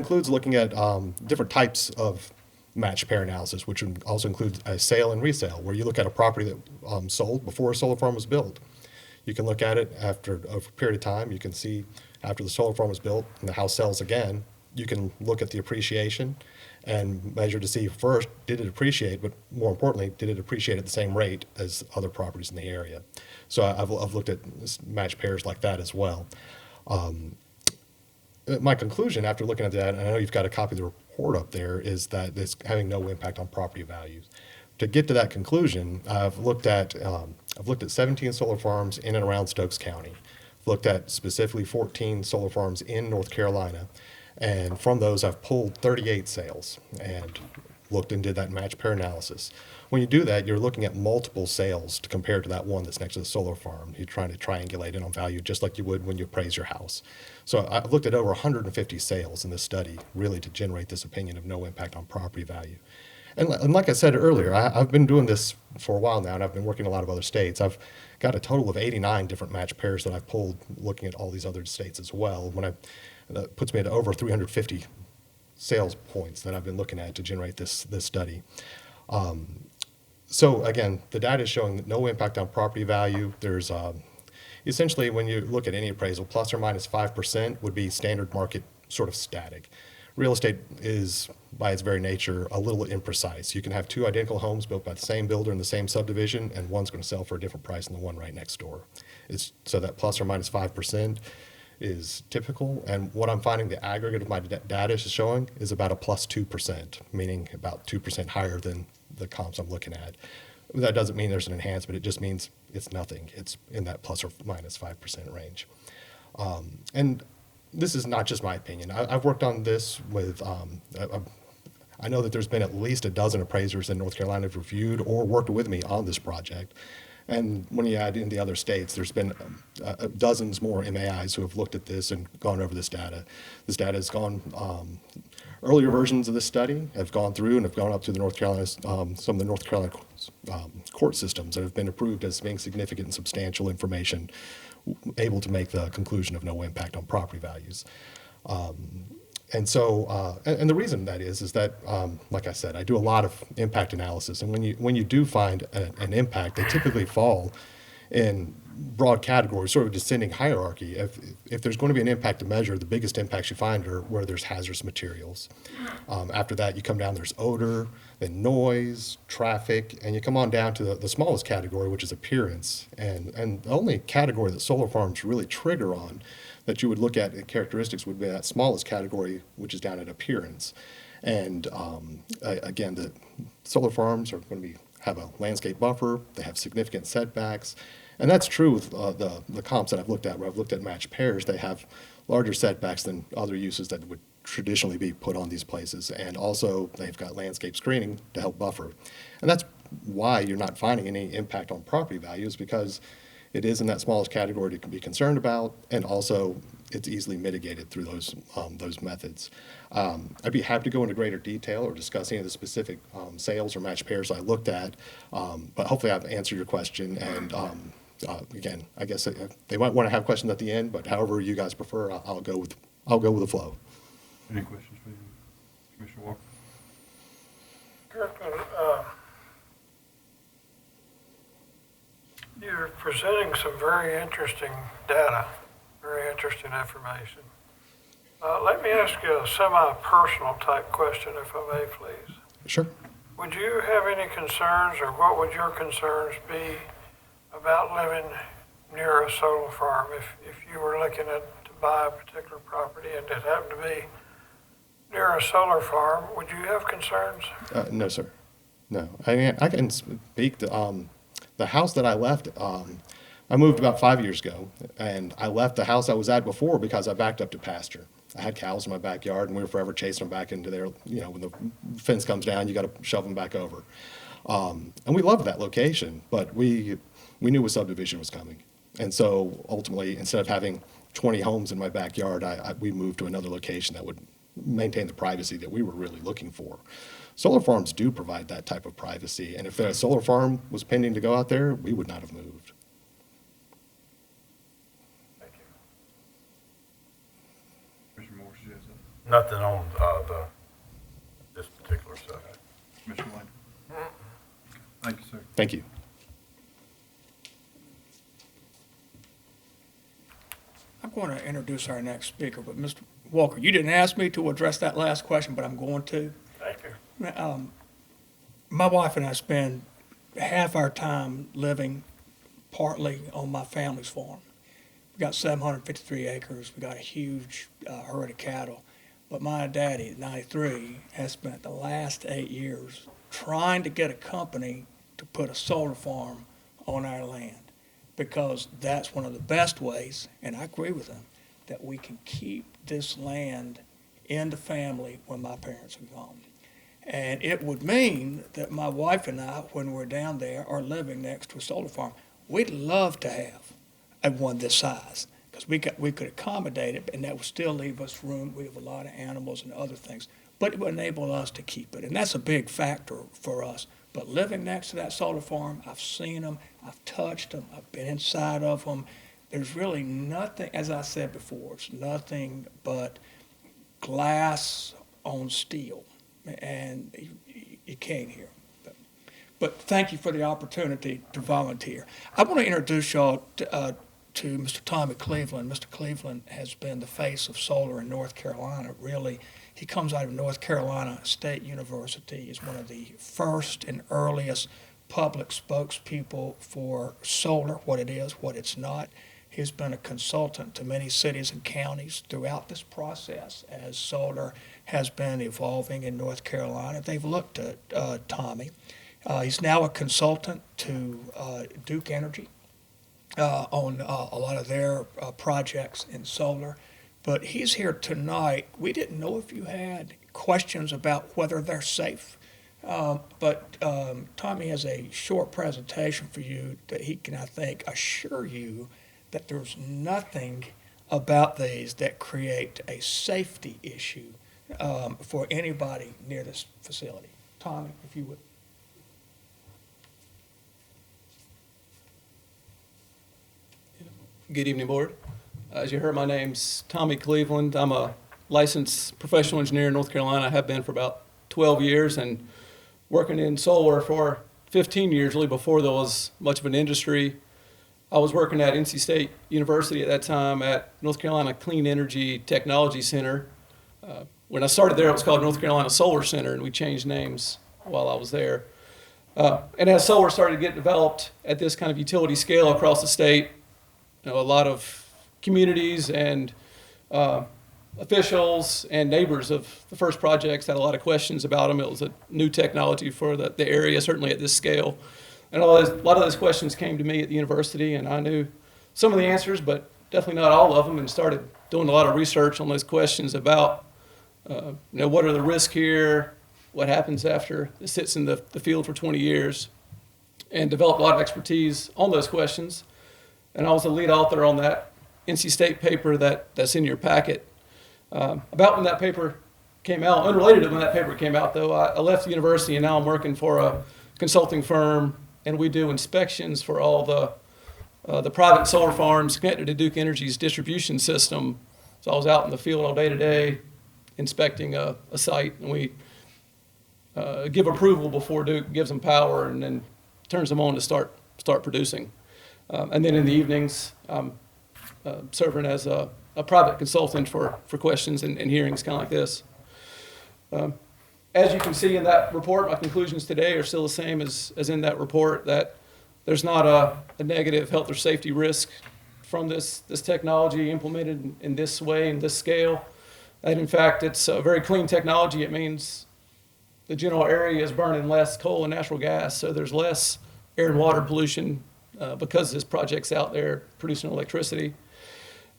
includes looking at different types of match pair analysis, which also includes a sale and resale, where you look at a property that sold before a solar farm was built. You can look at it after a period of time. You can see after the solar farm was built and the house sells again, you can look at the appreciation and measure to see first, did it appreciate, but more importantly, did it appreciate at the same rate as other properties in the area? So I've looked at match pairs like that as well. My conclusion after looking at that, and I know you've got a copy of the report up there, is that it's having no impact on property values. To get to that conclusion, I've looked at 17 solar farms in and around Stokes County. I've looked at specifically 14 solar farms in North Carolina, and from those I've pulled 38 sales and looked and did that match pair analysis. When you do that, you're looking at multiple sales to compare to that one that's next to the solar farm. You're trying to triangulate it on value just like you would when you appraise your house. So I've looked at over 150 sales in this study really to generate this opinion of no impact on property value. And like I said earlier, I've been doing this for a while now, and I've been working in a lot of other states. I've got a total of 89 different match pairs that I've pulled looking at all these other states as well. That puts me at over 350 sales points that I've been looking at to generate this study. So again, the data is showing that no impact on property value. There's essentially, when you look at any appraisal, plus or minus 5% would be standard market sort of static. Real estate is, by its very nature, a little imprecise. You can have two identical homes built by the same builder in the same subdivision, and one's going to sell for a different price than the one right next door. So that plus or minus 5% is typical, and what I'm finding the aggregate of my data is showing is about a plus 2%, meaning about 2% higher than the comps I'm looking at. That doesn't mean there's an enhancement, it just means it's nothing. It's in that plus or minus 5% range. And this is not just my opinion. I've worked on this with, I know that there's been at least a dozen appraisers in North Carolina who've reviewed or worked with me on this project. And when you add in the other states, there's been dozens more MAIs who have looked at this and gone over this data. This data has gone, earlier versions of this study have gone through and have gone up to the North Carolina, some of the North Carolina court systems that have been approved as being significant and substantial information able to make the conclusion of no impact on property values. And the reason that is that, like I said, I do a lot of impact analysis, and when you do find an impact, they typically fall in broad categories, sort of descending hierarchy. If there's going to be an impact to measure, the biggest impacts you find are where there's hazardous materials. After that, you come down, there's odor, then noise, traffic, and you come on down to the smallest category, which is appearance. And the only category that solar farms really trigger on that you would look at in characteristics would be that smallest category, which is down at appearance. And again, the solar farms are going to have a landscape buffer, they have significant setbacks, and that's true with the comps that I've looked at, where I've looked at matched pairs. They have larger setbacks than other uses that would traditionally be put on these places, and also they've got landscape screening to help buffer. And that's why you're not finding any impact on property values, because it is in that smallest category to be concerned about, and also it's easily mitigated through those methods. I'd be happy to go into greater detail or discuss any of the specific sales or match pairs I looked at, but hopefully I've answered your question. And again, I guess they might want to have questions at the end, but however you guys prefer, I'll go with the flow. Any questions for you, Commissioner Walker? Kirkland, you're presenting some very interesting data, very interesting information. Let me ask you a semi-personal type question, if I may, please. Sure. Would you have any concerns, or what would your concerns be about living near a solar farm? If you were looking to buy a particular property and it happened to be near a solar farm, would you have concerns? No, sir. No. I mean, I can speak to the house that I left. I moved about 5 years ago, and I left the house I was at before because I backed up to pasture. I had cows in my backyard, and we were forever chasing them back into there. You know, when the fence comes down, you got to shove them back over. And we loved that location, but we knew a subdivision was coming. And so ultimately, instead of having 20 homes in my backyard, we moved to another location that would maintain the privacy that we were really looking for. Solar farms do provide that type of privacy, and if a solar farm was pending to go out there, we would not have moved. Thank you. Commissioner Morris, you have something? Nothing on this particular side. Commissioner Lane? Thank you, sir. Thank you. I'm going to introduce our next speaker, but Mr. Walker, you didn't ask me to address that last question, but I'm going to. Thank you. My wife and I spend half our time living partly on my family's farm. We got 753 acres. We got a huge herd of cattle. But my daddy, at 93, has spent the last 8 years trying to get a company to put a solar farm on our land, because that's one of the best ways, and I agree with him, that we can keep this land in the family when my parents are gone. And it would mean that my wife and I, when we're down there, are living next to a solar farm. We'd love to have a one this size, because we could accommodate it, and that would still leave us room. We have a lot of animals and other things, but it would enable us to keep it, and that's a big factor for us. But living next to that solar farm, I've seen them, I've touched them, I've been inside of them. There's really nothing, as I said before, it's nothing but glass on steel, and you can't hear. But thank you for the opportunity to volunteer. I want to introduce y'all to Mr. Tommy Cleveland. Mr. Cleveland has been the face of solar in North Carolina. Really, he comes out of North Carolina State University. He's one of the first and earliest public spokespeople for solar, what it is, what it's not. He's been a consultant to many cities and counties throughout this process as solar has been evolving in North Carolina. They've looked at Tommy. He's now a consultant to Duke Energy on a lot of their projects in solar. But he's here tonight. We didn't know if you had questions about whether they're safe. But Tommy has a short presentation for you that he can, I think, assure you that there's nothing about these that create a safety issue for anybody near this facility. Tommy, if you would. Good evening, Board. As you heard, my name's Tommy Cleveland. I'm a licensed professional engineer in North Carolina. I have been for about 12 years and working in solar for 15 years, really before there was much of an industry. I was working at NC State University at that time at North Carolina Clean Energy Technology Center. When I started there, it was called North Carolina Solar Center, and we changed names while I was there. And as solar started to get developed at this kind of utility scale across the state, a lot of communities and officials and neighbors of the first projects had a lot of questions about them. It was a new technology for the area, certainly at this scale. And a lot of those questions came to me at the university, and I knew some of the answers, but definitely not all of them, and started doing a lot of research on those questions about, what are the risks here, what happens after it sits in the field for 20 years, and developed a lot of expertise on those questions. And I was the lead author on that NC State paper that's in your packet. About when that paper came out, unrelated to when that paper came out, though, I left the university, and now I'm working for a consulting firm, and we do inspections for all the private solar farms connected to Duke Energy's distribution system. So I was out in the field all day today inspecting a site, and we give approval before Duke gives them power and then turns them on to start producing. And then in the evenings, I'm serving as a private consultant for questions and hearings kind of like this. As you can see in that report, my conclusions today are still the same as in that report, that there's not a negative health or safety risk from this technology implemented in this way, in this scale. And in fact, it's a very clean technology. It means the general area is burning less coal and natural gas, so there's less air and water pollution because this project's out there producing electricity.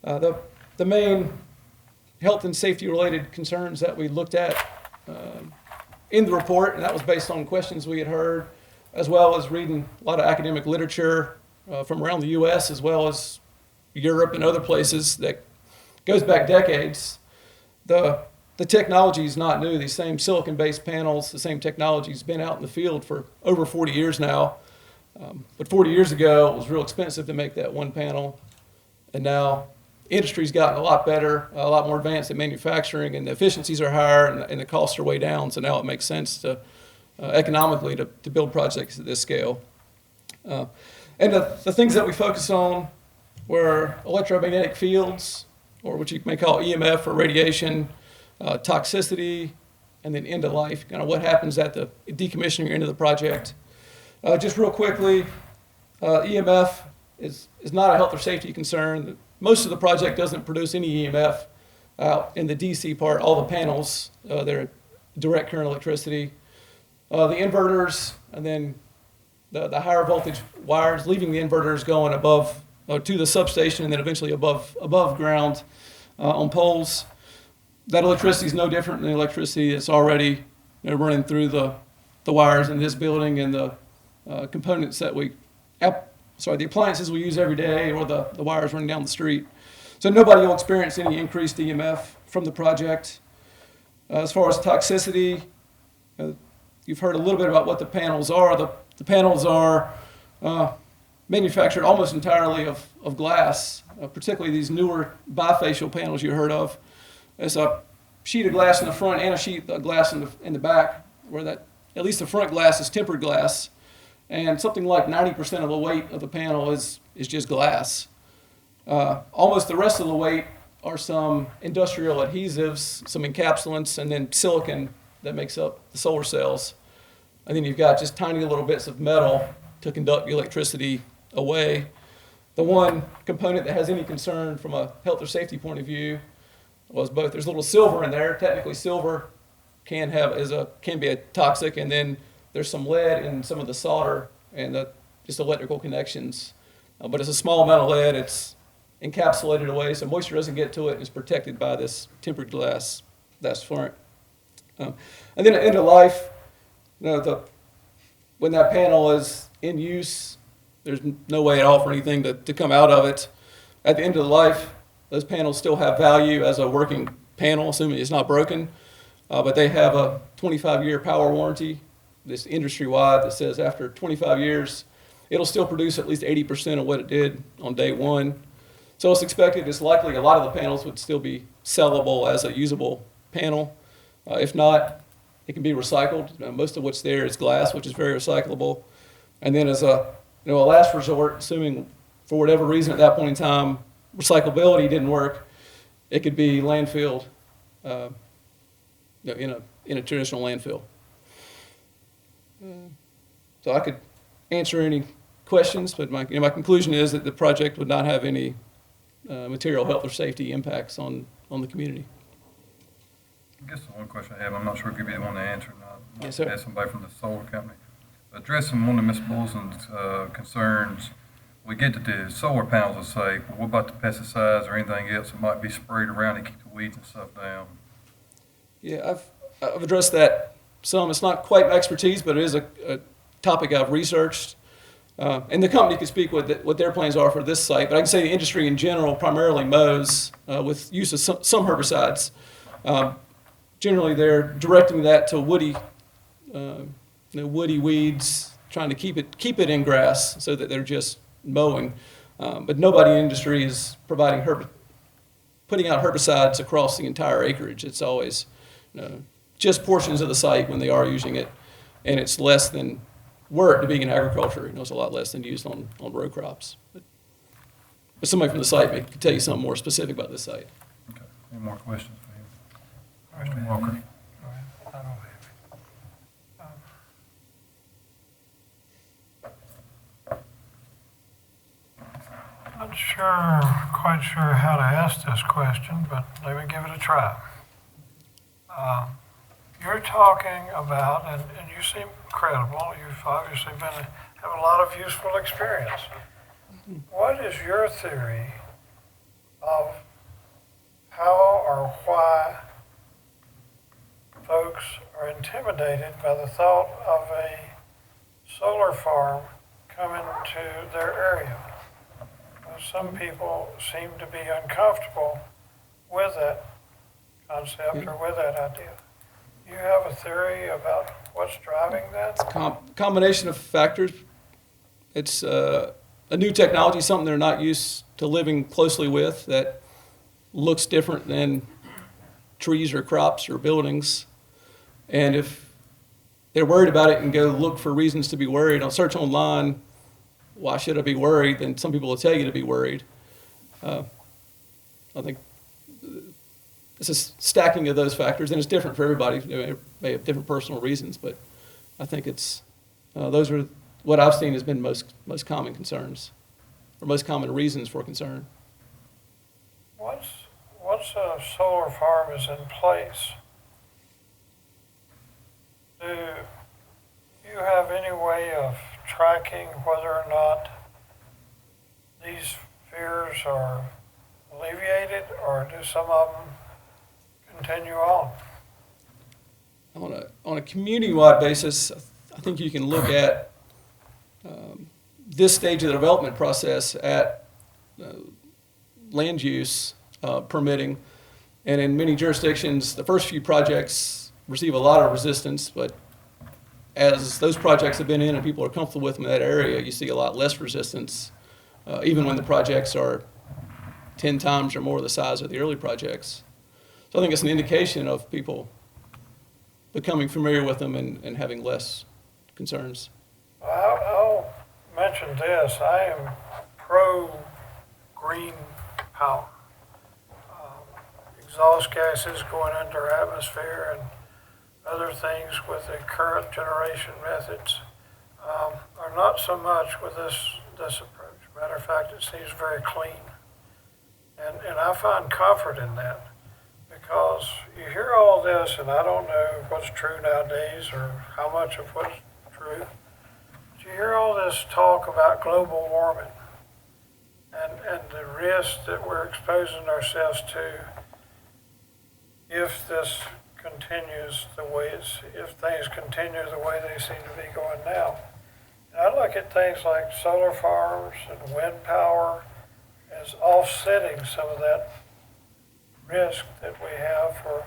The main health and safety related concerns that we looked at in the report, and that was based on questions we had heard, as well as reading a lot of academic literature from around the U.S. as well as Europe and other places that goes back decades. The technology is not new. These same silicon-based panels, the same technology has been out in the field for over 40 years now. But 40 years ago, it was real expensive to make that one panel. And now industry's gotten a lot better, a lot more advanced in manufacturing, and the efficiencies are higher, and the costs are way down. So now it makes sense to economically to build projects at this scale. And the things that we focus on were electromagnetic fields, or what you may call EMF or radiation, toxicity, and then end of life, kind of what happens at the decommissioning or end of the project. Just real quickly, EMF is not a health or safety concern. Most of the project doesn't produce any EMF out in the DC part. All the panels, they're direct current electricity. The inverters, and then the higher voltage wires, leaving the inverters going above to the substation and then eventually above ground on poles. That electricity is no different than the electricity that's already running through the wires in this building and the components that the appliances we use every day, or the wires running down the street. So nobody will experience any increased EMF from the project. As far as toxicity, you've heard a little bit about what the panels are. The panels are manufactured almost entirely of glass, particularly these newer bifacial panels you heard of. There's a sheet of glass in the front and a sheet of glass in the back, where that at least the front glass is tempered glass, and something like 90% of the weight of the panel is just glass. Almost the rest of the weight are some industrial adhesives, some encapsulants, and then silicon that makes up the solar cells. And then you've got just tiny little bits of metal to conduct the electricity away. The one component that has any concern from a health or safety point of view was both. There's a little silver in there. Technically, silver can be a toxic, and then there's some lead in some of the solder and just electrical connections. But it's a small amount of lead. It's encapsulated away, so moisture doesn't get to it, and it's protected by this tempered glass that's front. And then at end of life, when that panel is in use, there's no way at all for anything to come out of it. At the end of the life, those panels still have value as a working panel, assuming it's not broken, but they have a 25-year power warranty, this industry-wide, that says after 25 years, it'll still produce at least 80% of what it did on day one. So it's likely a lot of the panels would still be sellable as a usable panel. If not, it can be recycled. Most of what's there is glass, which is very recyclable. And then as a last resort, assuming for whatever reason at that point in time, recyclability didn't work, it could be landfilled in a traditional landfill. So I could answer any questions, but my conclusion is that the project would not have any material health or safety impacts on the community. I guess the one question I have, I'm not sure if you'd be the one to answer or not. Yes, sir. Ask somebody from the solar company. Addressing one of Ms. Bolson's concerns, we get that the solar panels are safe, but what about the pesticides or anything else that might be sprayed around to keep the weeds and stuff down? Yeah, I've addressed that some. It's not quite my expertise, but it is a topic I've researched. And the company can speak what their plans are for this site, but I can say the industry in general primarily mows with use of some herbicides. Generally, they're directing that to woody weeds, trying to keep it in grass so that they're just mowing. But nobody in the industry is putting out herbicides across the entire acreage. It's always just portions of the site when they are using it, and it's less than, were it to be in agriculture, it's a lot less than used on row crops. But somebody from the site could tell you something more specific about this site. Okay. Any more questions for him? Mr. Walker? I don't have Not quite sure how to ask this question, but let me give it a try. You're talking about, and you seem credible, you've obviously have a lot of useful experience. What is your theory of how or why folks are intimidated by the thought of a solar farm coming to their area? Some people seem to be uncomfortable with that concept or with that idea. You have a theory about what's driving that? Combination of factors. It's a new technology, something they're not used to living closely with, that looks different than trees or crops or buildings. And if they're worried about it and go look for reasons to be worried, I'll search online, why should I be worried? Then some people will tell you to be worried. I think it's a stacking of those factors, and it's different for everybody. They may have different personal reasons, but I think it's those are what I've seen has been most common concerns, or most common reasons for concern. Once a solar farm is in place, do you have any way of tracking whether or not these fears are alleviated, or do some of them continue on? On a community-wide basis, I think you can look at this stage of the development process at land use permitting, and in many jurisdictions, the first few projects receive a lot of resistance, but as those projects have been in and people are comfortable with them in that area, you see a lot less resistance, even when the projects are 10 times or more the size of the early projects. So I think it's an indication of people becoming familiar with them and having less concerns. I'll mention this. I am pro-green power. Exhaust gases going into our atmosphere and other things with the current generation methods are not so much with this approach. Matter of fact, it seems very clean. And I find comfort in that, because you hear all this, and I don't know what's true nowadays or how much of what's true. But you hear all this talk about global warming and the risk that we're exposing ourselves to if this continues if things continue the way they seem to be going now. And I look at things like solar farms and wind power as offsetting some of that risk that we have for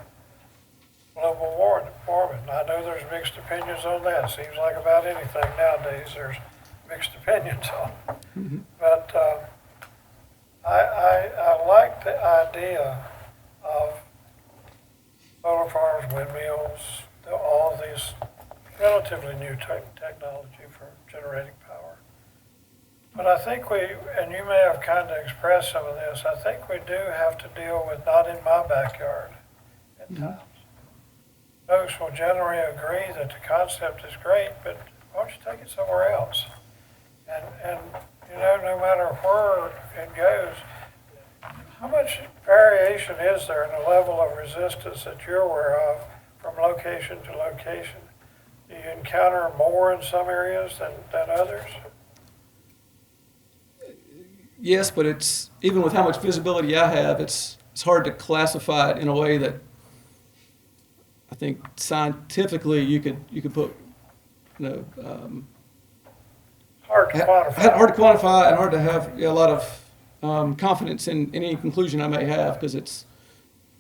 global warming. I know there's mixed opinions on that. Seems like about anything nowadays there's mixed opinions on. Mm-hmm. But I like the idea of solar farms, windmills, all these relatively new technology for generating power. But I think and you may have kind of expressed some of this, I think we do have to deal with not in my backyard at times. Folks will generally agree that the concept is great, but why don't you take it somewhere else? And no matter where it goes, how much variation is there in the level of resistance that you're aware of from location to location? Do you encounter more in some areas than others? Yes, but it's even with how much visibility I have, it's hard to classify it in a way that I think scientifically you could put, Hard to quantify. Hard to quantify and hard to have a lot of confidence in any conclusion I may have, because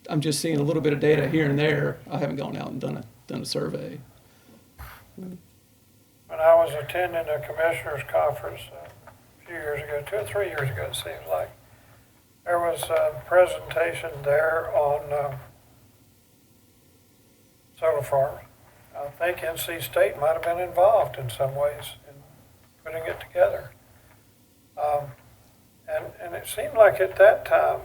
I'm just seeing a little bit of data here and there. I haven't gone out and done a survey. When I was attending a commissioners conference a few years ago, 2 or 3 years ago it seems like, there was a presentation there on solar farms. I think NC State might have been involved in some ways in putting it together. And it seemed like at that time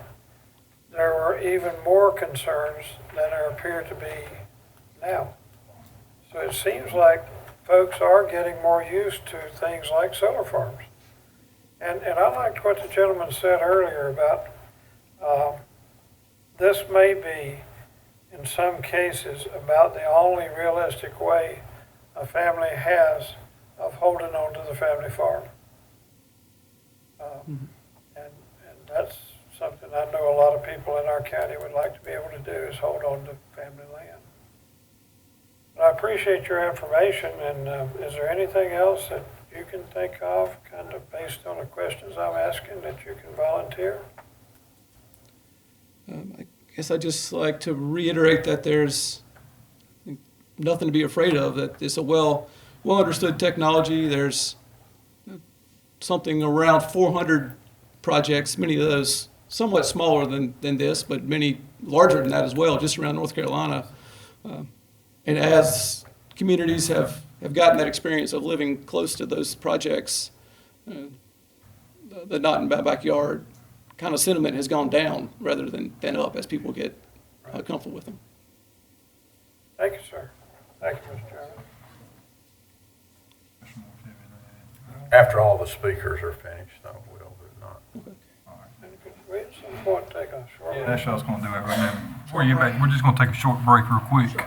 there were even more concerns than there appear to be now. So it seems like folks are getting more used to things like solar farms. And I liked what the gentleman said earlier about this may be, in some cases, about the only realistic way a family has of holding on to the family farm. And that's something I know a lot of people in our county would like to be able to do, is hold on to family land. But I appreciate your information, and is there anything else that you can think of, kind of based on the questions I'm asking, that you can volunteer? I guess I'd just like to reiterate that there's nothing to be afraid of, that it's a well understood technology. There's something around 400 projects, many of those somewhat smaller than this, but many larger than that as well, just around North Carolina. And as communities have gotten that experience of living close to those projects, the not in my backyard kind of sentiment has gone down rather than up as people get comfortable with them. Thank you, sir. Thank you, Mr. Chairman. After all the speakers are finished, I will, but not. And could we at some point take a short? That's y'all's gonna do it right now. Before you get back, we're just gonna take a short break real quick.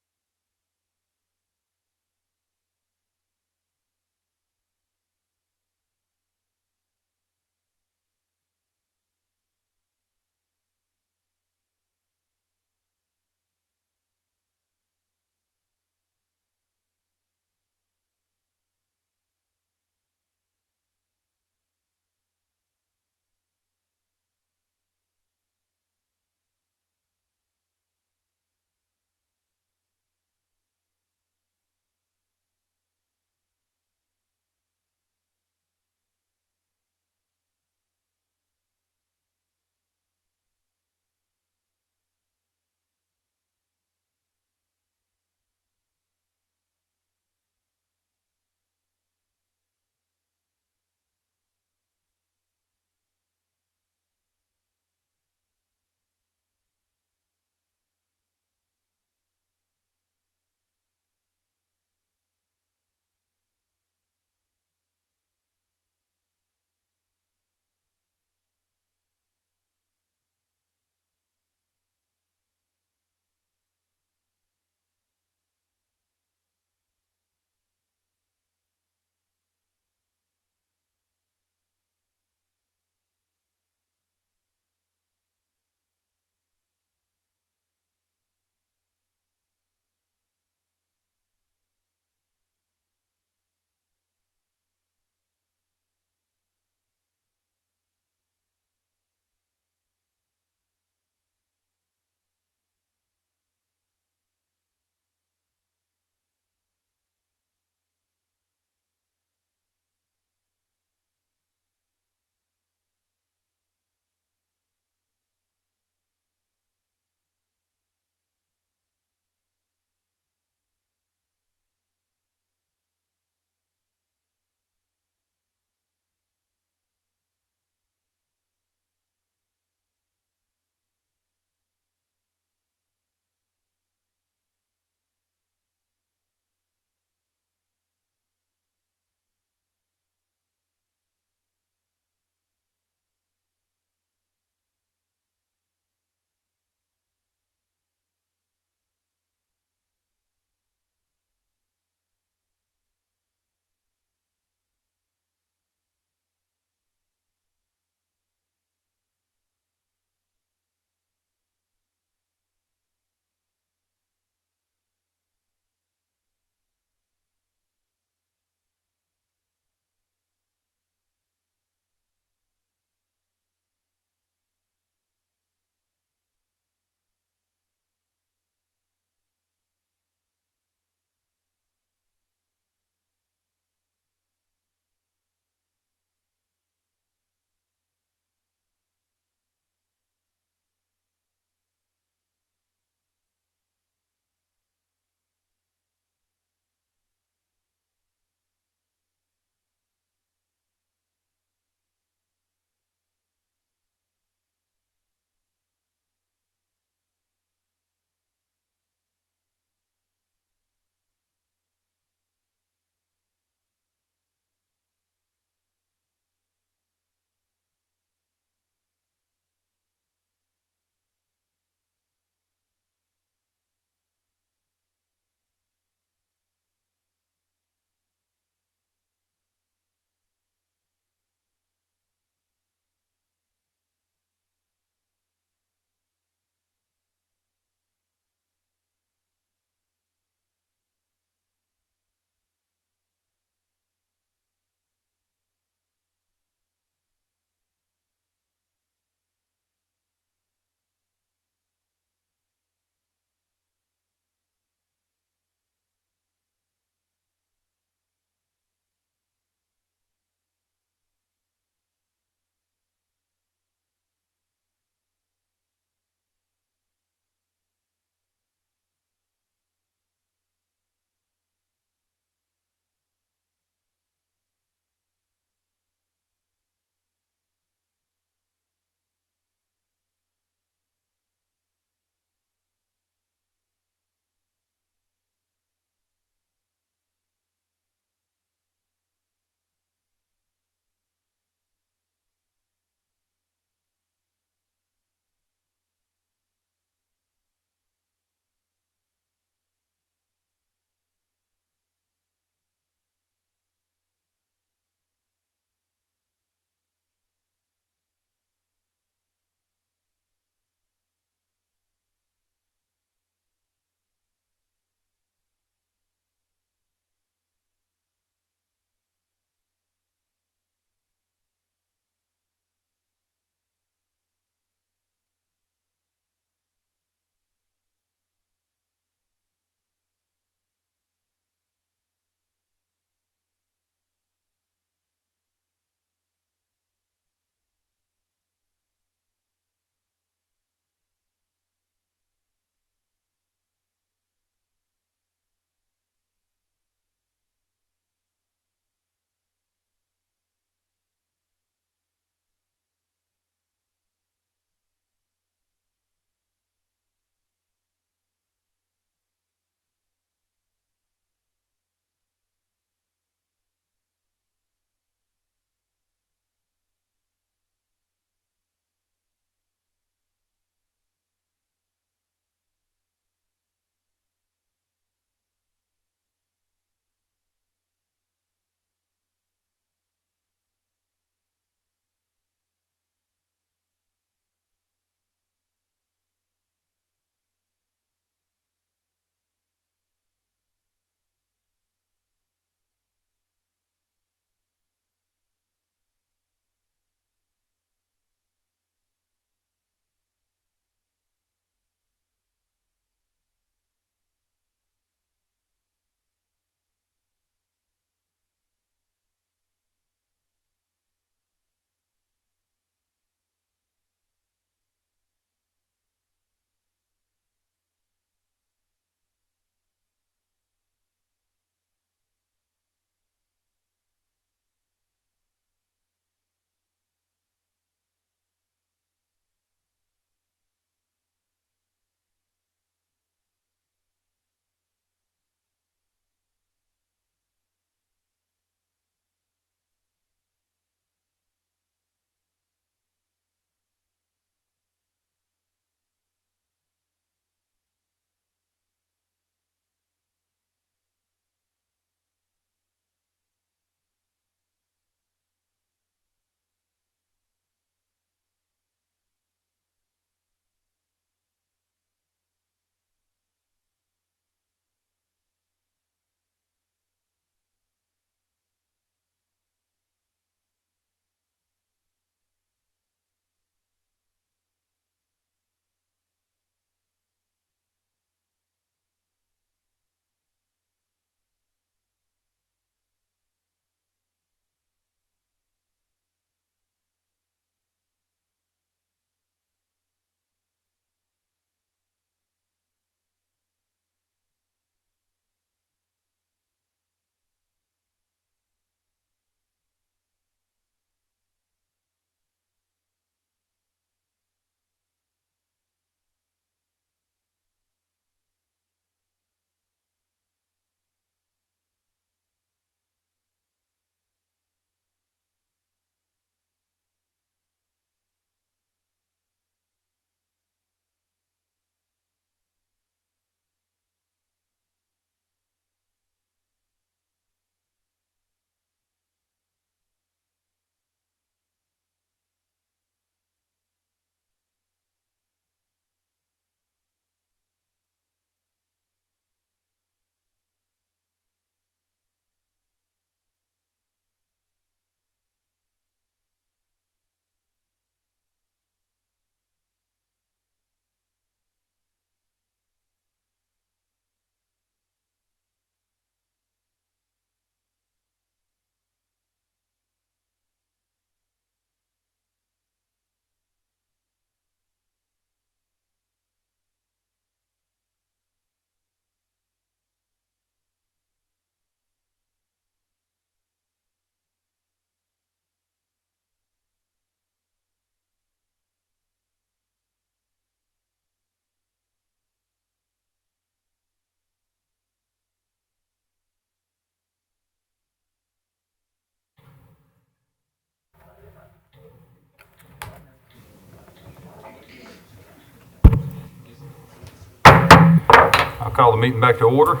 I'll call the meeting back to order.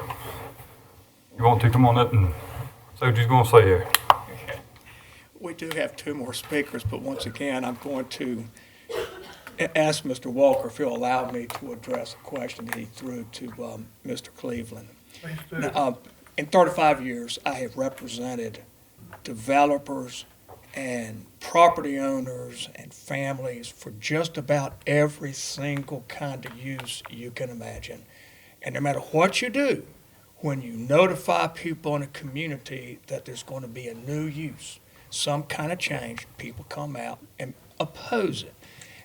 You want to come on up and say what you're going to say here? We do have two more speakers, but once again, I'm going to ask Mr. Walker if he'll allow me to address a question that he threw to Mr. Cleveland. Please do. Now, in 35 years, I have represented developers and property owners and families for just about every single kind of use you can imagine. And no matter what you do, when you notify people in a community that there's going to be a new use, some kind of change, people come out and oppose it.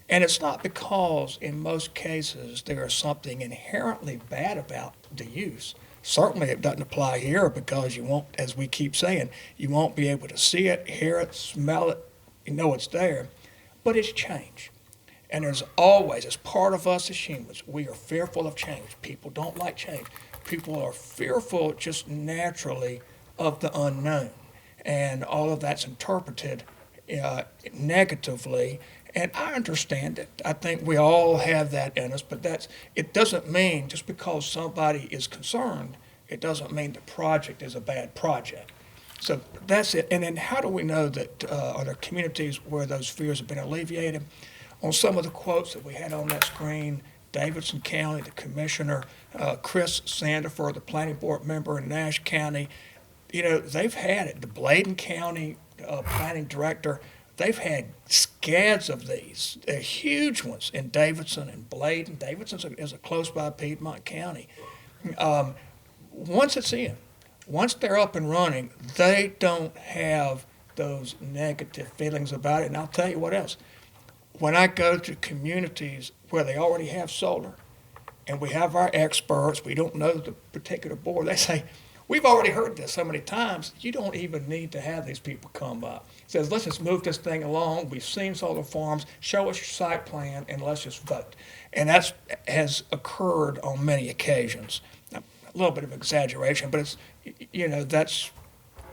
And it's not because, in most cases, there is something inherently bad about the use. Certainly, it doesn't apply here because you won't, as we keep saying, you won't be able to see it, hear it, smell it, you know it's there. But it's change. And there's always, as part of us as humans, we are fearful of change. People don't like change. People are fearful just naturally of the unknown. And all of that's interpreted negatively. And I understand it. I think we all have that in us, but it doesn't mean just because somebody is concerned, it doesn't mean the project is a bad project. So that's it. And then how do we know that are there communities where those fears have been alleviated? On some of the quotes that we had on that screen, Davidson County, the commissioner, Chris Sandifer, the planning board member in Nash County, you know, they've had it. The Bladen County planning director, they've had scads of these. They're huge ones in Davidson and Bladen. Davidson is a close by Piedmont County. Once it's in, once they're up and running, they don't have those negative feelings about it. And I'll tell you what else. When I go to communities where they already have solar and we have our experts, we don't know the particular board, they say, we've already heard this so many times, you don't even need to have these people come up. It says, let's just move this thing along. We've seen solar farms. Show us your site plan and let's just vote. And that has occurred on many occasions. A little bit of exaggeration, but it's, you know, that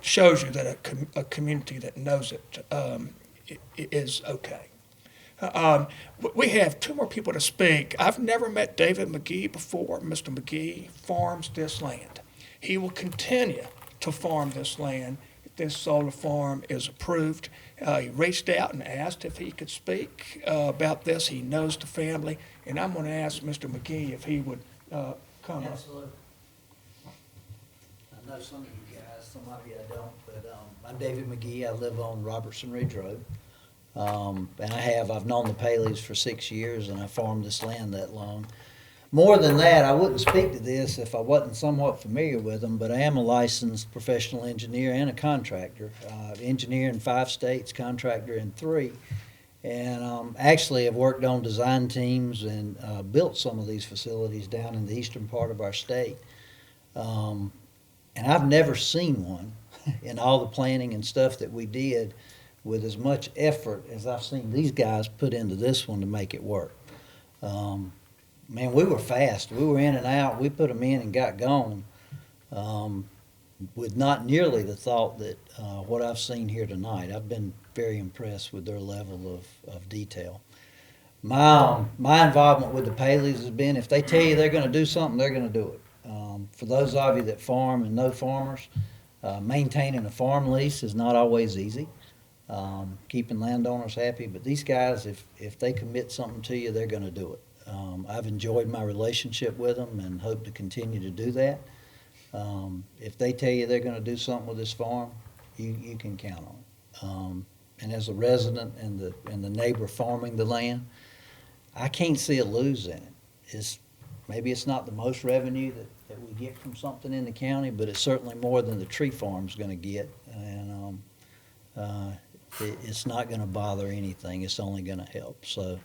shows you that a community that knows it is okay. We have two more people to speak. I've never met David McGee before. Mr. McGee farms this land. He will continue to farm this land if this solar farm is approved. He reached out and asked if he could speak about this. He knows the family, and I'm going to ask Mr. McGee if he would come up. Absolutely. I know some of you guys, some of you I don't, but I'm David McGee. I live on Robertson Ridge Road. And I've known the Paleys for 6 years, and I farmed this land that long. More than that, I wouldn't speak to this if I wasn't somewhat familiar with them, but I am a licensed professional engineer and a contractor. Engineer in 5 states, contractor in 3. And actually have worked on design teams and built some of these facilities down in the eastern part of our state. And I've never seen one in all the planning and stuff that we did with as much effort as I've seen these guys put into this one to make it work. Man, we were fast. We were in and out. We put them in and got gone with not nearly the thought that what I've seen here tonight. I've been very impressed with their level of detail. My involvement with the Paleys has been, if they tell you they're going to do something, they're going to do it. For those of you that farm and know farmers, maintaining a farm lease is not always easy. Keeping landowners happy, but these guys, if they commit something to you, they're going to do it. I've enjoyed my relationship with them and hope to continue to do that. If they tell you they're going to do something with this farm, you can count on it. And as a resident and the neighbor farming the land, I can't see a lose in it. Maybe it's not the most revenue that we get from something in the county, but it's certainly more than the tree farm's going to get. And it's not going to bother anything. It's only going to help. So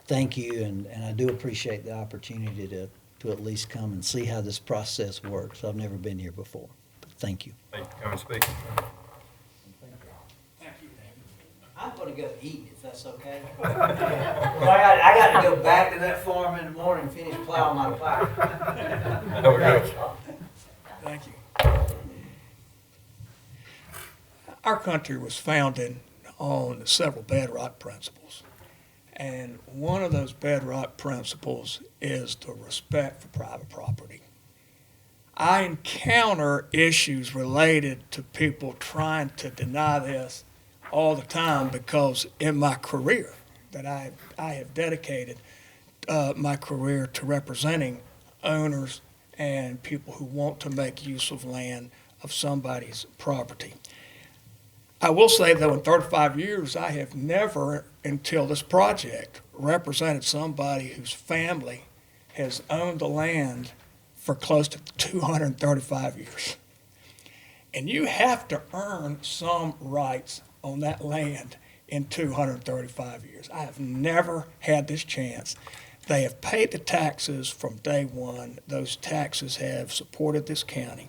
thank you, and I do appreciate the opportunity to at least come and see how this process works. I've never been here before, but thank you. Thank you for coming and speaking. Thank you, David. I'm going to go eat, if that's okay. I got to go back to that farm in the morning and finish plowing my fire. There we go. Thank you. Our country was founded on several bedrock principles. And one of those bedrock principles is the respect for private property. I encounter issues related to people trying to deny this all the time because in my career that I have dedicated my career to representing owners and people who want to make use of land of somebody's property. I will say, though, in 35 years, I have never, until this project, represented somebody whose family has owned the land for close to 235 years. And you have to earn some rights on that land in 235 years. I have never had this chance. They have paid the taxes from day one. Those taxes have supported this county.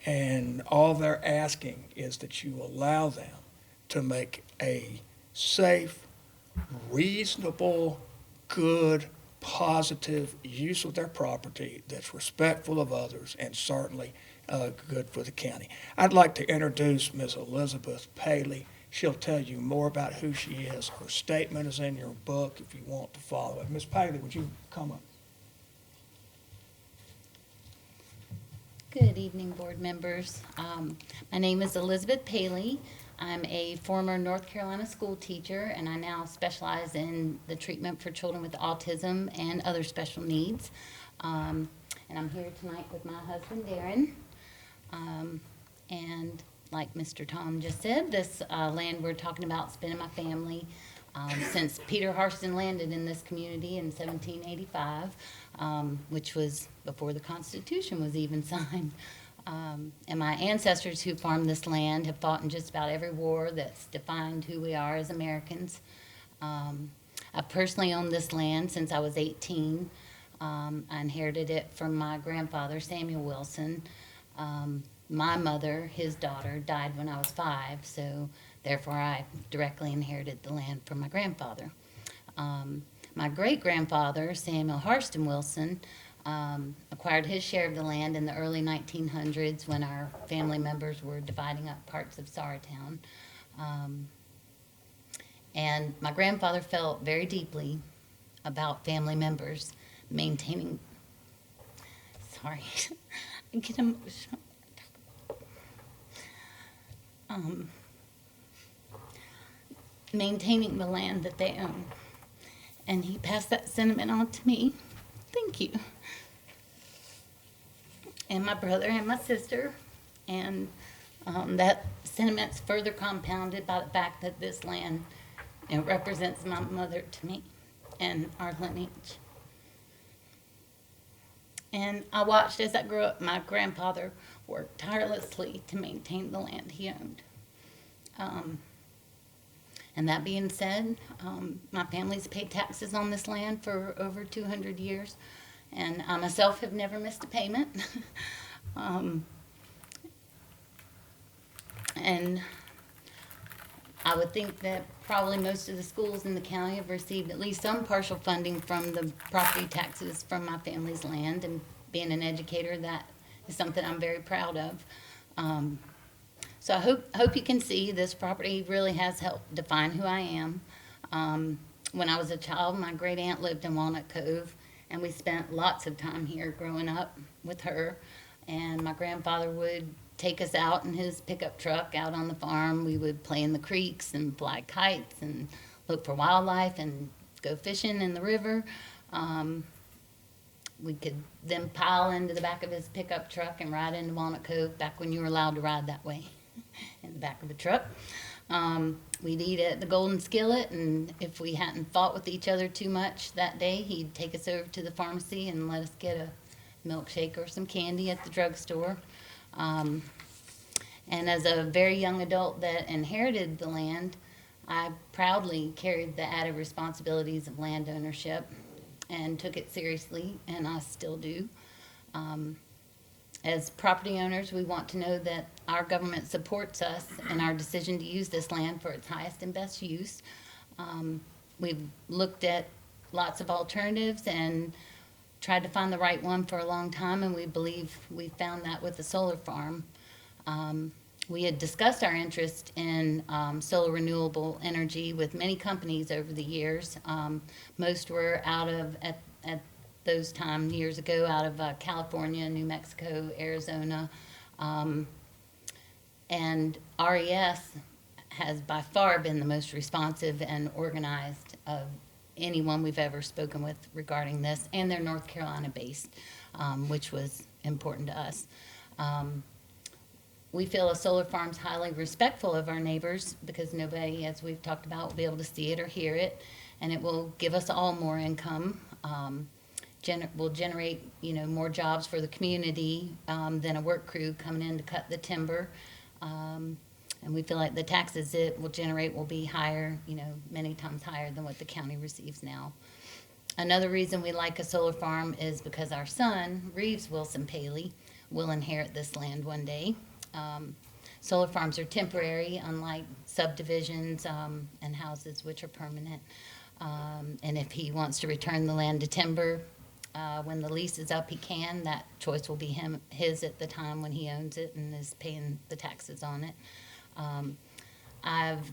And all they're asking is that you allow them to make a safe, reasonable, good, positive use of their property that's respectful of others and certainly good for the county. I'd like to introduce Ms. Elizabeth Paley. She'll tell you more about who she is. Her statement is in your book if you want to follow it. Ms. Paley, would you come up? Good evening, board members. My name is Elizabeth Paley. I'm a former North Carolina school teacher, and I now specialize in the treatment for children with autism and other special needs. And I'm here tonight with my husband, Darren. And like Mr. Tom just said, this land we're talking about has been in my family since Peter Harston landed in this community in 1785, which was before the Constitution was even signed. And my ancestors who farmed this land have fought in just about every war that's defined who we are as Americans. I personally owned this land since I was 18. I inherited it from my grandfather, Samuel Wilson. My mother, his daughter, died when I was 5, so therefore I directly inherited the land from my grandfather. My great-grandfather, Samuel Harston Wilson, acquired his share of the land in the early 1900s when our family members were dividing up parts of Saratown. And my grandfather felt very deeply about family members maintaining, sorry, I get emotional. Maintaining the land that they own. And he passed that sentiment on to me. Thank you. And my brother and my sister. And that sentiment's further compounded by the fact that this land represents my mother to me and our lineage. And I watched as I grew up, my grandfather worked tirelessly to maintain the land he owned. And that being said, my family's paid taxes on this land for over 200 years, and I myself have never missed a payment. And I would think that probably most of the schools in the county have received at least some partial funding from the property taxes from my family's land, and being an educator, that is something I'm very proud of. So I hope you can see this property really has helped define who I am. When I was a child, my great aunt lived in Walnut Cove, and we spent lots of time here growing up with her. And my grandfather would take us out in his pickup truck out on the farm. We would play in the creeks and fly kites and look for wildlife and go fishing in the river. We could then pile into the back of his pickup truck and ride into Walnut Cove back when you were allowed to ride that way in the back of the truck. We'd eat at the Golden Skillet, and if we hadn't fought with each other too much that day, he'd take us over to the pharmacy and let us get a milkshake or some candy at the drugstore. And as a very young adult that inherited the land, I proudly carried the added responsibilities of land ownership and took it seriously, and I still do. As property owners, we want to know that our government supports us in our decision to use this land for its highest and best use. We've looked at lots of alternatives and tried to find the right one for a long time, and we believe we found that with the solar farm. We had discussed our interest in solar renewable energy with many companies over the years. Most were out of, at those time, years ago, out of California, New Mexico, Arizona. And RES has by far been the most responsive and organized of anyone we've ever spoken with regarding this, and they're North Carolina based, which was important to us. We feel a solar farm's highly respectful of our neighbors because nobody, as we've talked about, will be able to see it or hear it, and it will give us all more income. Will generate, more jobs for the community than a work crew coming in to cut the timber. And we feel like the taxes it will generate will be higher, many times higher than what the county receives now. Another reason we like a solar farm is because our son, Reeves Wilson Paley, will inherit this land one day. Solar farms are temporary, unlike subdivisions and houses, which are permanent. And if he wants to return the land to timber, when the lease is up, he can. That choice will be his at the time when he owns it and is paying the taxes on it. I've,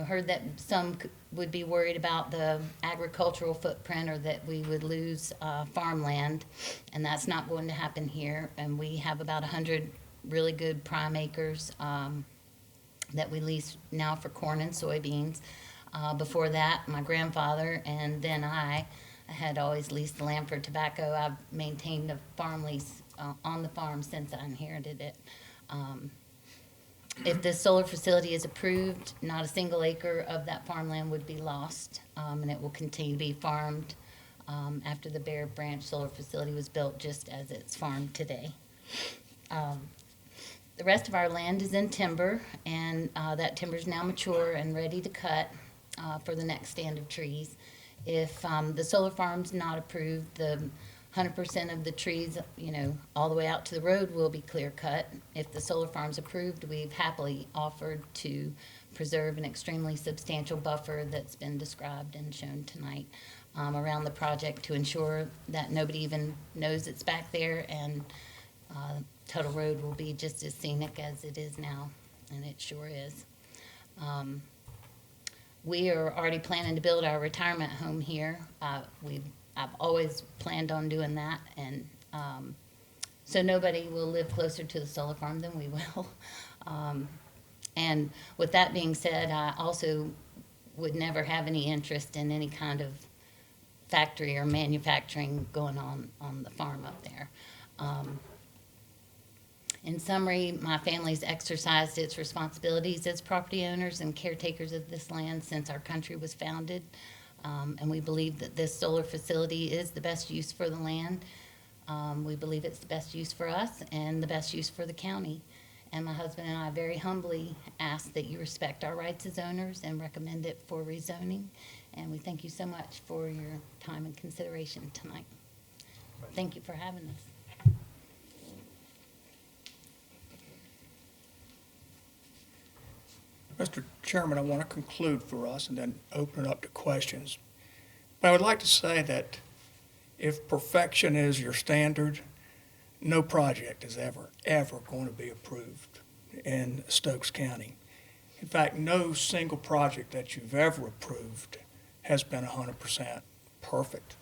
heard that some would be worried about the agricultural footprint or that we would lose farmland, and that's not going to happen here. And we have about 100 really good prime acres that we lease now for corn and soybeans. Before that, my grandfather and then I had always leased the land for tobacco. I've maintained a farm lease on the farm since I inherited it. If this solar facility is approved, not a single acre of that farmland would be lost, and it will continue to be farmed after the Bear Branch Solar Facility was built, just as it's farmed today. The rest of our land is in timber, and that timber is now mature and ready to cut for the next stand of trees. If the solar farm's not approved, the 100% of the trees, all the way out to the road will be clear cut. If the solar farm's approved, we've happily offered to preserve an extremely substantial buffer that's been described and shown tonight around the project to ensure that nobody even knows it's back there, and Tuttle Road will be just as scenic as it is now, and it sure is. We are already planning to build our retirement home here. I've always planned on doing that, and so nobody will live closer to the solar farm than we will. And with that being said, I also would never have any interest in any kind of factory or manufacturing going on the farm up there. In summary, my family's exercised its responsibilities as property owners and caretakers of this land since our country was founded. And we believe that this solar facility is the best use for the land. We believe it's the best use for us and the best use for the county. And my husband and I very humbly ask that you respect our rights as owners and recommend it for rezoning. And we thank you so much for your time and consideration tonight. Thank you for having us. Mr. Chairman, I want to conclude for us and then open it up to questions. But I would like to say that if perfection is your standard, no project is ever going to be approved in Stokes County. In fact, no single project that you've ever approved has been 100% perfect.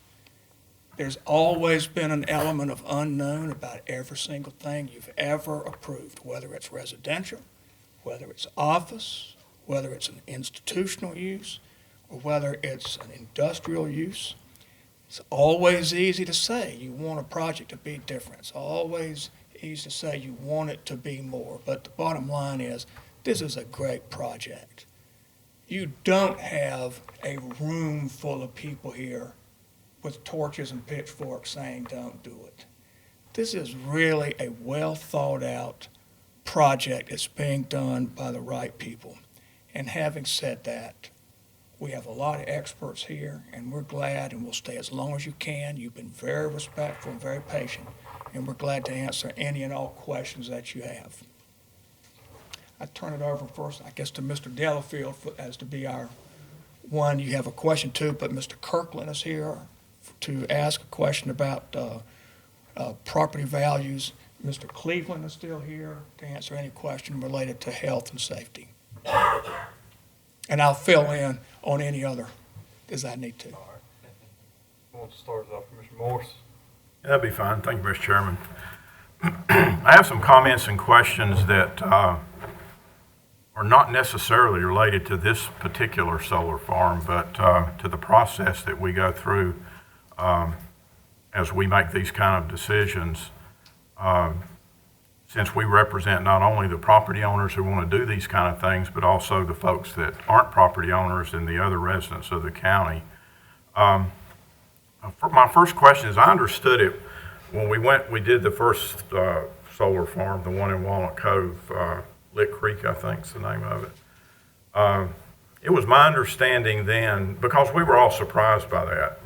There's always been an element of unknown about every single thing you've ever approved, whether it's residential, whether it's office, whether it's an institutional use, or whether it's an industrial use. It's always easy to say you want a project to be different. It's always easy to say you want it to be more. But the bottom line is, this is a great project. You don't have a room full of people here with torches and pitchforks saying don't do it. This is really a well thought out project that's being done by the right people. And having said that, we have a lot of experts here, and we're glad, and we'll stay as long as you can. You've been very respectful and very patient, and we're glad to answer any and all questions that you have. I turn it over first, I guess, to Mr. Delafield as to be our one you have a question to, but Mr. Kirkland is here to ask a question about property values. Mr. Cleveland is still here to answer any question related to health and safety. And I'll fill in on any other as I need to. Who wants to start it off, Commissioner Morris? That'd be fine. Thank you, Mr. Chairman. I have some comments and questions that are not necessarily related to this particular solar farm, but to the process that we go through as we make these kind of decisions. Since we represent not only the property owners who want to do these kind of things, but also the folks that aren't property owners and the other residents of the county. My first question is, I understood it when we did the first solar farm, the one in Walnut Cove, Lick Creek, I think is the name of it. It was my understanding then, because we were all surprised by that.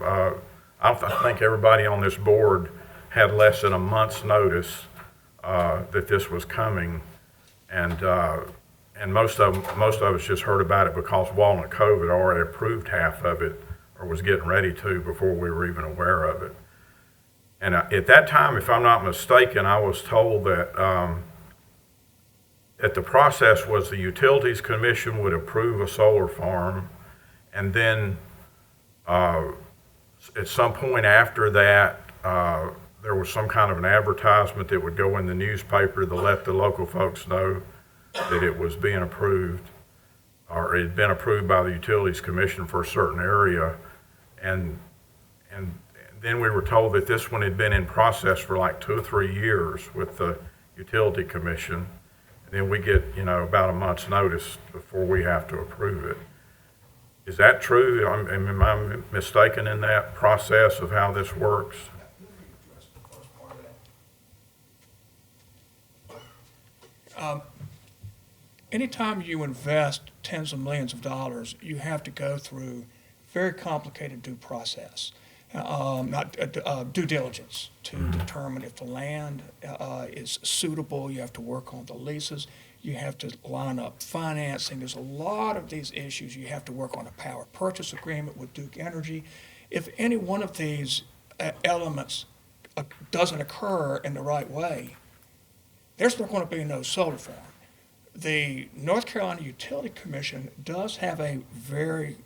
I think everybody on this board had less than a month's notice that this was coming, and most of us just heard about it because Walnut Cove had already approved half of it, or was getting ready to, before we were even aware of it. And at that time, if I'm not mistaken, I was told that that the process was the Utilities Commission would approve a solar farm, and then at some point after that, there was some kind of an advertisement that would go in the newspaper to let the local folks know that it was being approved, or it had been approved by the Utilities Commission for a certain area. And then we were told that this one had been in process for like 2 or 3 years with the Utility Commission. And then we get, about a month's notice before we have to approve it. Is that true? Am I mistaken in that process of how this works? Anytime you invest tens of millions of dollars, you have to go through very complicated due process, due diligence to determine if the land is suitable. You have to work on the leases. You have to line up financing. There's a lot of these issues. You have to work on a power purchase agreement with Duke Energy. If any one of these elements doesn't occur in the right way, there's not going to be no solar farm. The North Carolina Utility Commission does have a very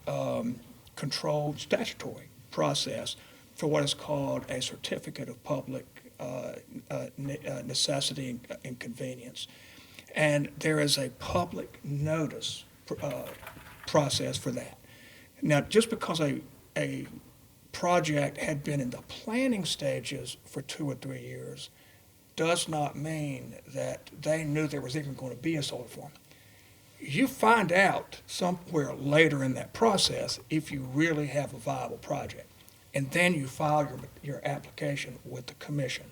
controlled statutory process for what is called a certificate of public necessity and convenience. And there is a public notice process for that. Now, just because a project had been in the planning stages for 2 or 3 years does not mean that they knew there was even going to be a solar farm. You find out somewhere later in that process if you really have a viable project, and then you file your application with the commission.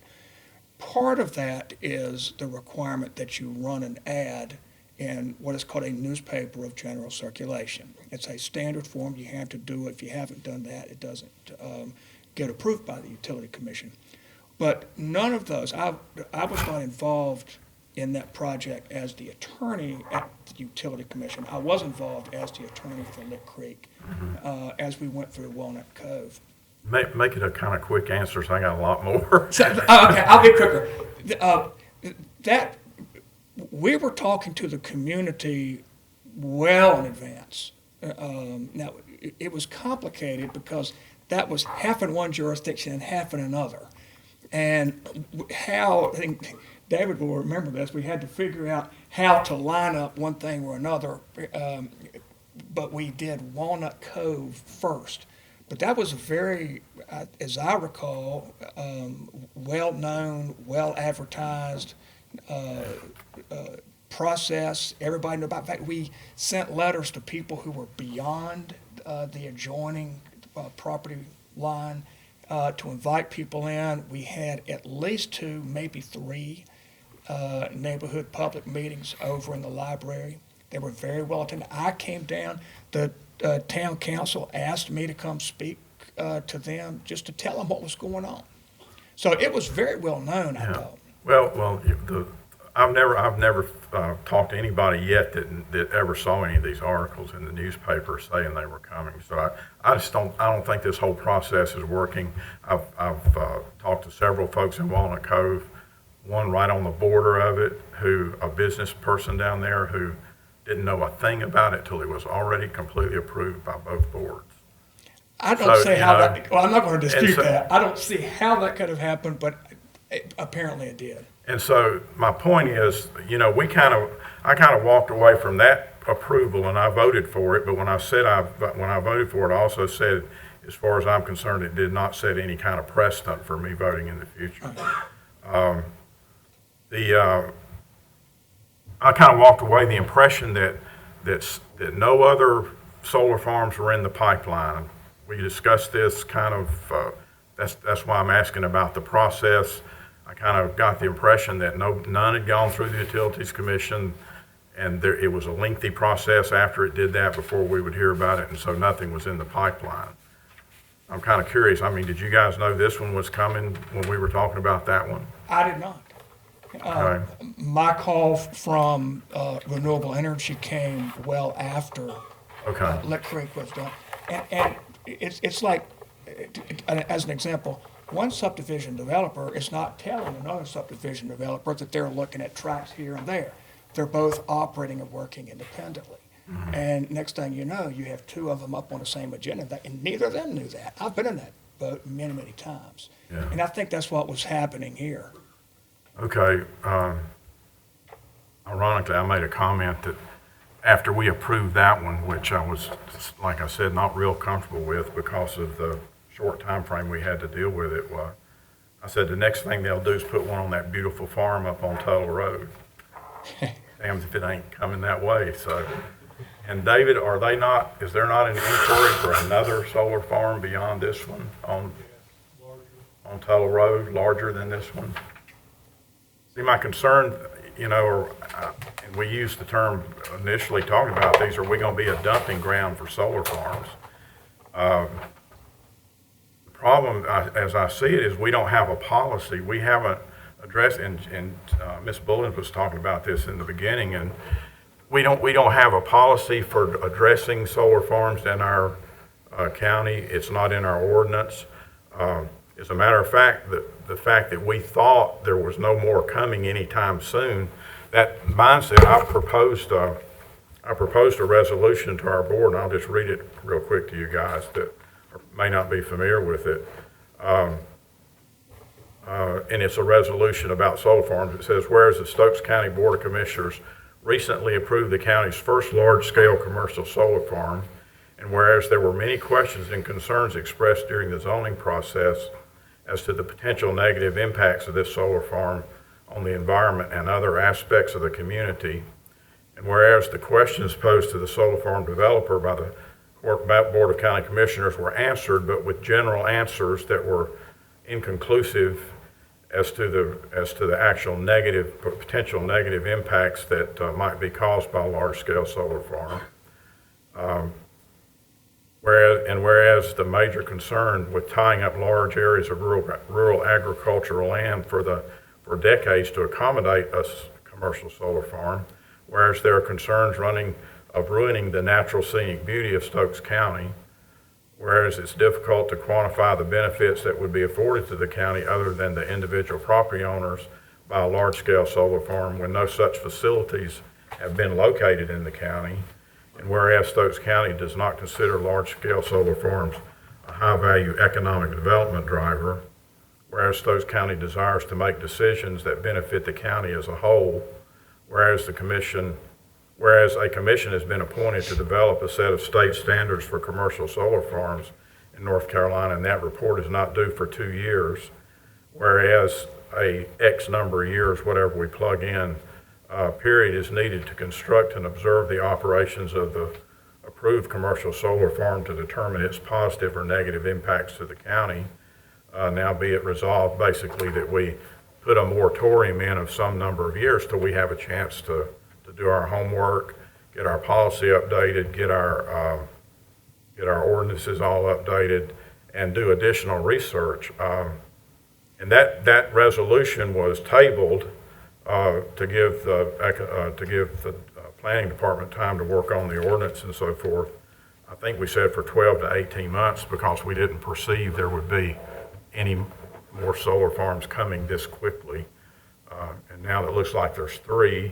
Part of that is the requirement that you run an ad in what is called a newspaper of general circulation. It's a standard form. You have to do it. If you haven't done that, it doesn't get approved by the Utility Commission. But none of those, I was not involved in that project as the attorney at the Utility Commission. I was involved as the attorney for Lick Creek as we went through Walnut Cove. Make it a kind of quick answer, so I got a lot more. Okay, I'll be quicker. We were talking to the community well in advance. Now, it was complicated because that was half in one jurisdiction and half in another. And I think David will remember this, we had to figure out how to line up one thing or another, but we did Walnut Cove first. But that was a very, as I recall, well-known, well-advertised process. Everybody knew about it. In fact, we sent letters to people who were beyond the adjoining property line to invite people in. We had at least 2, maybe 3 neighborhood public meetings over in the library. They were very well attended. I came down. The town council asked me to come speak to them just to tell them what was going on. So it was very well known, I thought. Well, I've never talked to anybody yet that ever saw any of these articles in the newspaper saying they were coming. So I don't think this whole process is working. I've talked to several folks in Walnut Cove. one right on the border of it, a business person down there who didn't know a thing about it till it was already completely approved by both boards. I don't So, see you how know, that, well, I'm not going to dispute so- that. I don't see how that could have happened, but apparently it did. And so my point is, you know, I kind of walked away from that approval and I voted for it. But when I voted for it, I also said, as far as I'm concerned, it did not set any kind of precedent for me voting in the future. I kind of walked away the impression that no other solar farms were in the pipeline. We discussed this kind of, that's why I'm asking about the process. I kind of got the impression that none had gone through the Utilities Commission, and it was a lengthy process after it did that before we would hear about it, and so nothing was in the pipeline. I'm kind of curious, I mean, did you guys know this one was coming when we were talking about that one? I did not. Okay. My call from renewable energy came well after Okay. Lick Creek was done. And it's like, as an example, one subdivision developer is not telling another subdivision developer that they're looking at tracks here and there. They're both operating and working independently. And next thing you know, you have two of them up on the same agenda, and neither of them knew that. I've been in that boat many, many times. Yeah. And I think that's what was happening here. Okay. Ironically, I made a comment that after we approved that one, which I was, like I said, not real comfortable with because of the short time frame we had to deal with it, I said the next thing they'll do is put one on that beautiful farm up on Tuttle Road. Damn if it ain't coming that way. So, and David, is there not an inquiry for another solar farm beyond this one on Tuttle Road, larger than this one? See, my concern, you know, and we used the term initially talking about these, are we going to be a dumping ground for solar farms? The problem, as I see it, is we don't have a policy. We haven't addressed, and Ms. Bullen was talking about this in the beginning, and we don't have a policy for addressing solar farms in our county. It's not in our ordinance. As a matter of fact, the fact that we thought there was no more coming anytime soon, that mindset, I proposed a resolution to our board, and I'll just read it real quick to you guys that may not be familiar with it. And it's a resolution about solar farms. It says, whereas the Stokes County Board of Commissioners recently approved the county's first large-scale commercial solar farm, and whereas there were many questions and concerns expressed during the zoning process as to the potential negative impacts of this solar farm on the environment and other aspects of the community, and whereas the questions posed to the solar farm developer by the Board of County Commissioners were answered, but with general answers that were inconclusive as to the actual potential negative impacts that might be caused by a large-scale solar farm. Whereas the major concern with tying up large areas of rural agricultural land for decades to accommodate a commercial solar farm, whereas there are concerns of ruining the natural scenic beauty of Stokes County, whereas it's difficult to quantify the benefits that would be afforded to the county other than the individual property owners by a large-scale solar farm when no such facilities have been located in the county, and whereas Stokes County does not consider large-scale solar farms a high-value economic development driver, whereas Stokes County desires to make decisions that benefit the county as a whole, whereas a commission has been appointed to develop a set of state standards for commercial solar farms in North Carolina, and that report is not due for 2 years, whereas a X number of years, whatever we plug in, period is needed to construct and observe the operations of the approved commercial solar farm to determine its positive or negative impacts to the county. Now be it resolved basically that we put a moratorium in of some number of years till we have a chance to do our homework, get our policy updated, get our ordinances all updated, and do additional research. And that resolution was tabled to give the planning department time to work on the ordinance and so forth. I think we said for 12 to 18 months because we didn't perceive there would be any more solar farms coming this quickly. and now it looks like there's 3.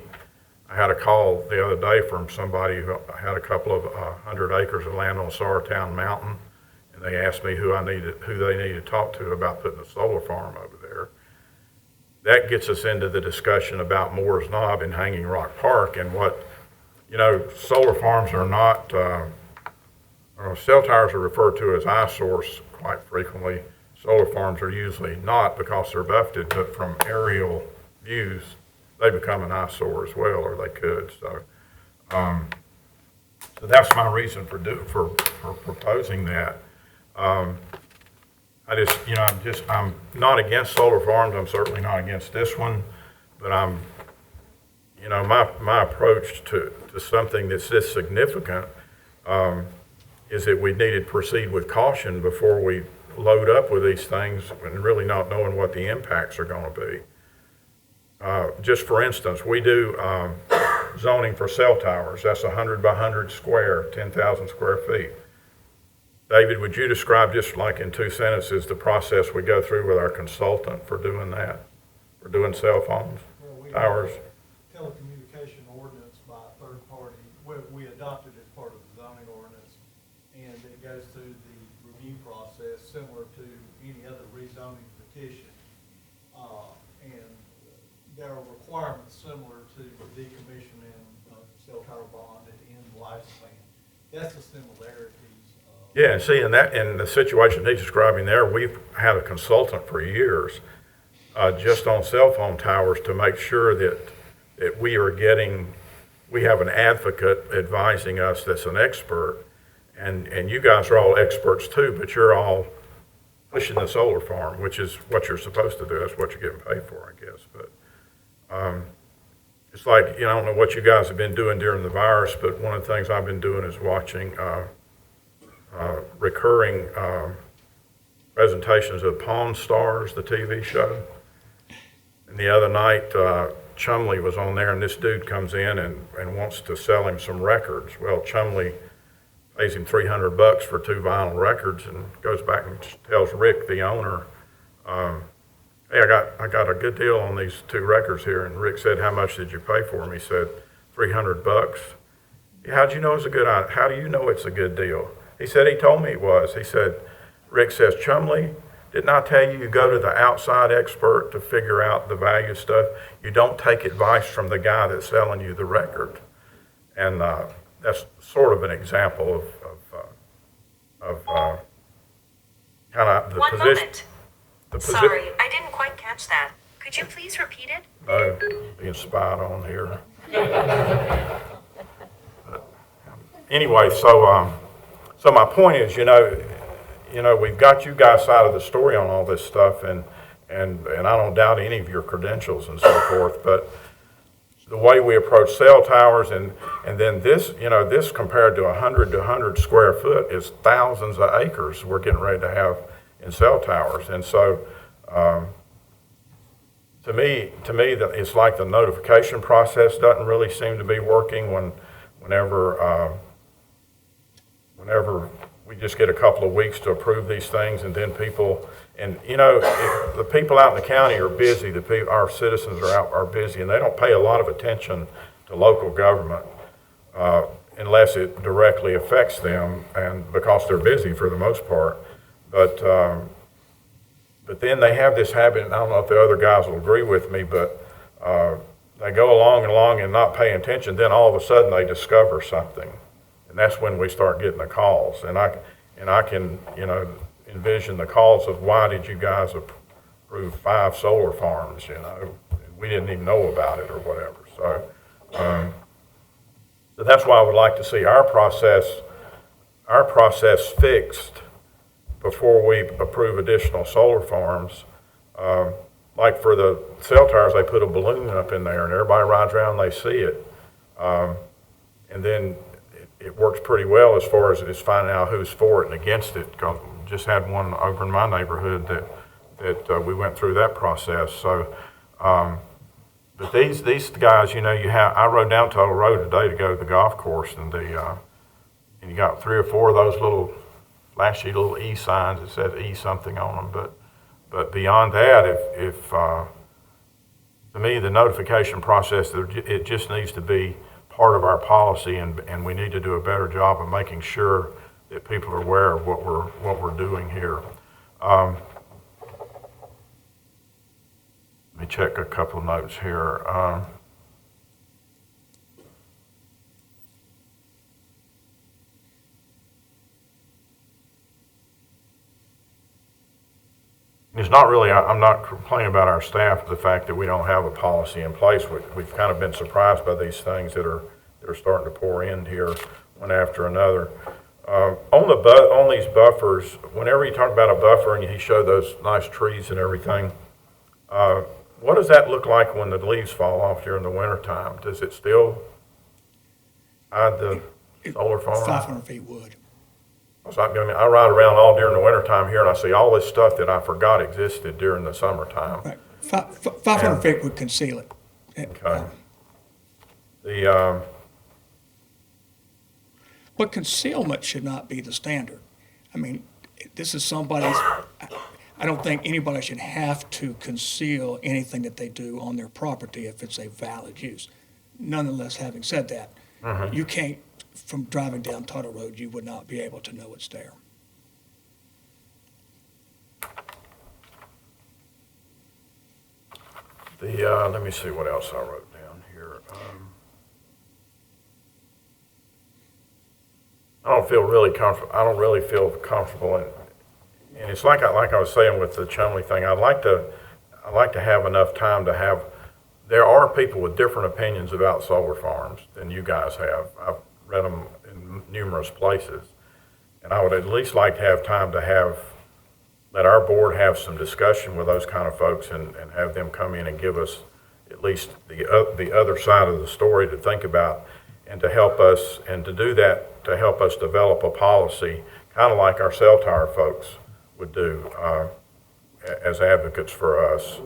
I had a call the other day from somebody who had a couple of 100 acres of land on Saratown Mountain, and they asked me who they needed to talk to about putting a solar farm over there. That gets us into the discussion about Moore's Knob and Hanging Rock Park, and what, solar farms are not, cell towers are referred to as eyesores quite frequently. Solar farms are usually not, because they're buffeted, but from aerial views, they become an eyesore as well, or they could. So that's my reason for proposing that. I'm not against solar farms. I'm certainly not against this one, but my approach to something that's this significant is that we need to proceed with caution before we load up with these things and really not knowing what the impacts are going to be. Just for instance, we do zoning for cell towers. That's 100 by 100 square, 10,000 square feet. David, would you describe, just like in 2 sentences, the process we go through with our consultant for doing that, for doing cell phones, towers? Telecommunication ordinance by a third party, we adopted as part of the zoning ordinance, and it goes through the review process similar to any other rezoning petition. And there are requirements similar to the decommissioning of cell tower bond at the end of lifespan. That's the similarities. Yeah, see, in the situation he's describing there, we've had a consultant for years just on cell phone towers to make sure that we have an advocate advising us that's an expert, and you guys are all experts too, but you're all pushing the solar farm, which is what you're supposed to do. That's what you're getting paid for, I guess. But it's like, I don't know what you guys have been doing during the virus, but one of the things I've been doing is watching recurring presentations of Pawn Stars, the TV show. And the other night, Chumley was on there, and this dude comes in and wants to sell him some records. Well, Chumley pays him $300 for 2 vinyl records, and goes back and tells Rick, the owner, hey, I got a good deal on these 2 records here. And Rick said, how much did you pay for them? He said, $300. Yeah, how do you know it's a good deal? He said, he told me it was. He said, Rick says, Chumley, didn't I tell you go to the outside expert to figure out the value of stuff? You don't take advice from the guy that's selling you the record. And that's sort of an example of kind of the position. 1 moment. Sorry, I didn't quite catch that. Could you please repeat it? No, being spied on here. Anyway, so my point is, we've got you guys' side of the story on all this stuff, and I don't doubt any of your credentials and so forth, but the way we approach cell towers, and then this, this compared to 100 to 100 square foot is thousands of acres we're getting ready to have in cell towers. And so to me, it's like the notification process doesn't really seem to be working whenever we just get a couple of weeks to approve these things, and then people, and the people out in the county are busy, our citizens are busy, and they don't pay a lot of attention to local government unless it directly affects them, and because they're busy for the most part. But then they have this habit, and I don't know if the other guys will agree with me, but they go along and not paying attention, then all of a sudden they discover something. And that's when we start getting the calls. And I can, envision the calls of, why did you guys approve 5 solar farms, we didn't even know about it or whatever. So, so that's why I would like to see our process fixed before we approve additional solar farms. Like for the cell towers, they put a balloon up in there, and everybody rides around and they see it. And then it works pretty well as far as finding out who's for it and against it. Because we just had one over in my neighborhood that we went through that process. So, but these guys, I rode down Tuttle Road today to go to the golf course, and and you got 3 or 4 of those little flashy little E signs that says E something on them. But beyond that, if to me, the notification process, it just needs to be part of our policy, and we need to do a better job of making sure that people are aware of what we're doing here. Let me check a couple of notes here. It's not really, I'm not complaining about our staff, the fact that we don't have a policy in place. We've kind of been surprised by these things that are starting to pour in here one after another. On these buffers, whenever you talk about a buffer and he showed those nice trees and everything, what does that look like when the leaves fall off during the wintertime? Does it still hide the solar farm? 500 feet wood. I ride around all during the wintertime here, and I see all this stuff that I forgot existed during the summertime. Right. 500 feet would conceal it. Okay. But concealment should not be the standard. I mean, this is somebody's, I don't think anybody should have to conceal anything that they do on their property if it's a valid use. Nonetheless, having said that, you can't, from driving down Tuttle Road, you would not be able to know it's there. Let me see what else I wrote down here. I don't really feel comfortable, and it's like I was saying with the Chumley thing. I'd like to have enough time to have. There are people with different opinions about solar farms than you guys have. I've read them in numerous places, and I would at least like to have time to let our board have some discussion with those kind of folks and have them come in and give us at least the other side of the story to think about, and to help us, and to do that, to help us develop a policy, kind of like our cell tower folks would do as advocates for us.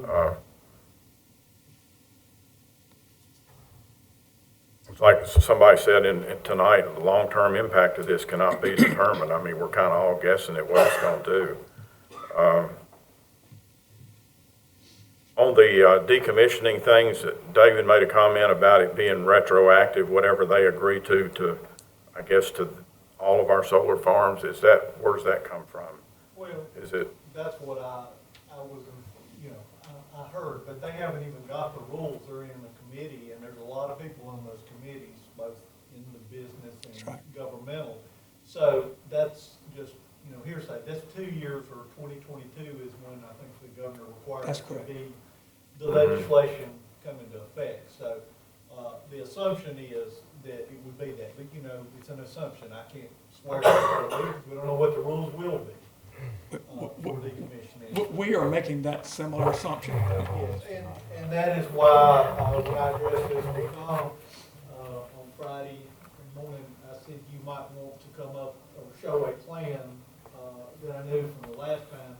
It's like somebody said tonight, the long-term impact of this cannot be determined. I mean, we're kind of all guessing at what it's going to do. On the decommissioning things, David made a comment about it being retroactive, whatever they agree to, I guess, to all of our solar farms. Where does that come from? Well, Is it? that's what I was, I heard, but they haven't even got the rules. They're in the committee, and there's a lot of people on those committees, both in the business and Right. governmental. So that's just, hearsay. That's 2 years, or 2022 is when I think the governor requires That's it to correct. be, the legislation come into effect. So the assumption is that it would be that, but it's an assumption. I can't swear to it. We don't know what the rules will be for decommissioning. We are making that similar assumption. Yes, and that is why, when I addressed this to Tom, on Friday morning, I said you might want to come up or show a plan, that I knew from the last time.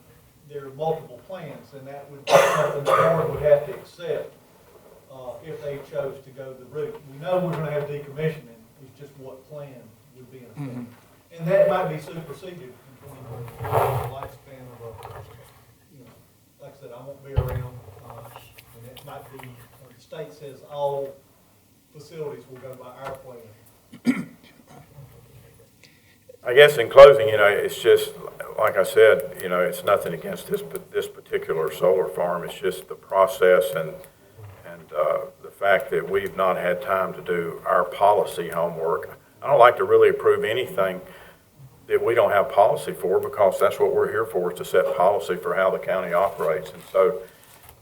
There are multiple plans, and that would be something the board would have to accept, if they chose to go the route. We know we're gonna have decommissioning, it's just what plan would be in effect. And that might be superseded in 2024, the lifespan of like I said, I won't be around, and it might be, the state says all facilities will go by our plan. I guess in closing, it's just, like I said, it's nothing against this particular solar farm. It's just the process and the fact that we've not had time to do our policy homework. I don't like to really approve anything that we don't have policy for, because that's what we're here for, is to set policy for how the county operates. And so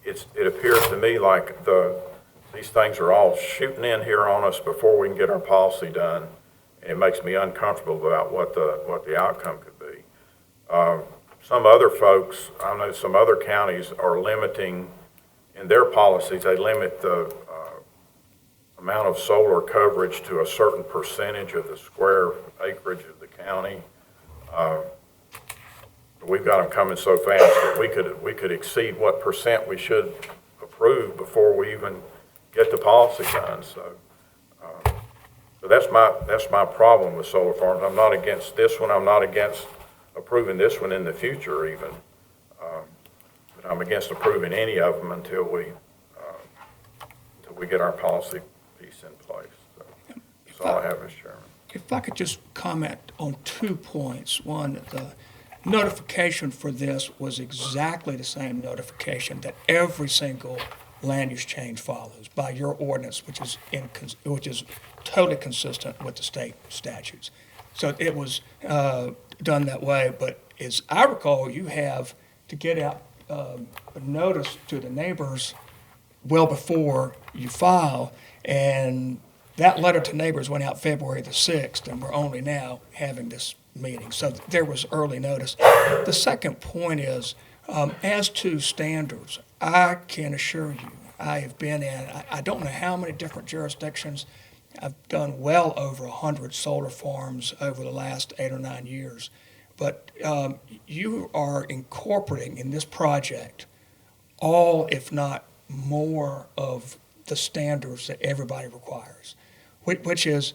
it appears to me like these things are all shooting in here on us before we can get our policy done. And it makes me uncomfortable about what the outcome could be. Some other folks, I know some other counties are limiting, in their policies, they limit the amount of solar coverage to a certain percentage of the square acreage of the county. We've got them coming so fast that we could exceed what percent we should approve before we even get the policy done. So that's my problem with solar farms. I'm not against this one. I'm not against approving this one in the future even. But I'm against approving any of them until we until we get our policy piece in place. So that's all I have, Mr. Chairman. If I could just comment on 2 points. One, the notification for this was exactly the same notification that every single land use change follows by your ordinance, which is totally consistent with the state statutes. So it was done that way, but as I recall, you have to get out a notice to the neighbors well before you file, and that letter to neighbors went out February the 6th, and we're only now having this meeting. So there was early notice. The second point is, as to standards, I can assure you, I have been in, I don't know how many different jurisdictions. I've done well over 100 solar farms over the last 8 or 9 years. But you are incorporating in this project all, if not more, of the standards that everybody requires, which is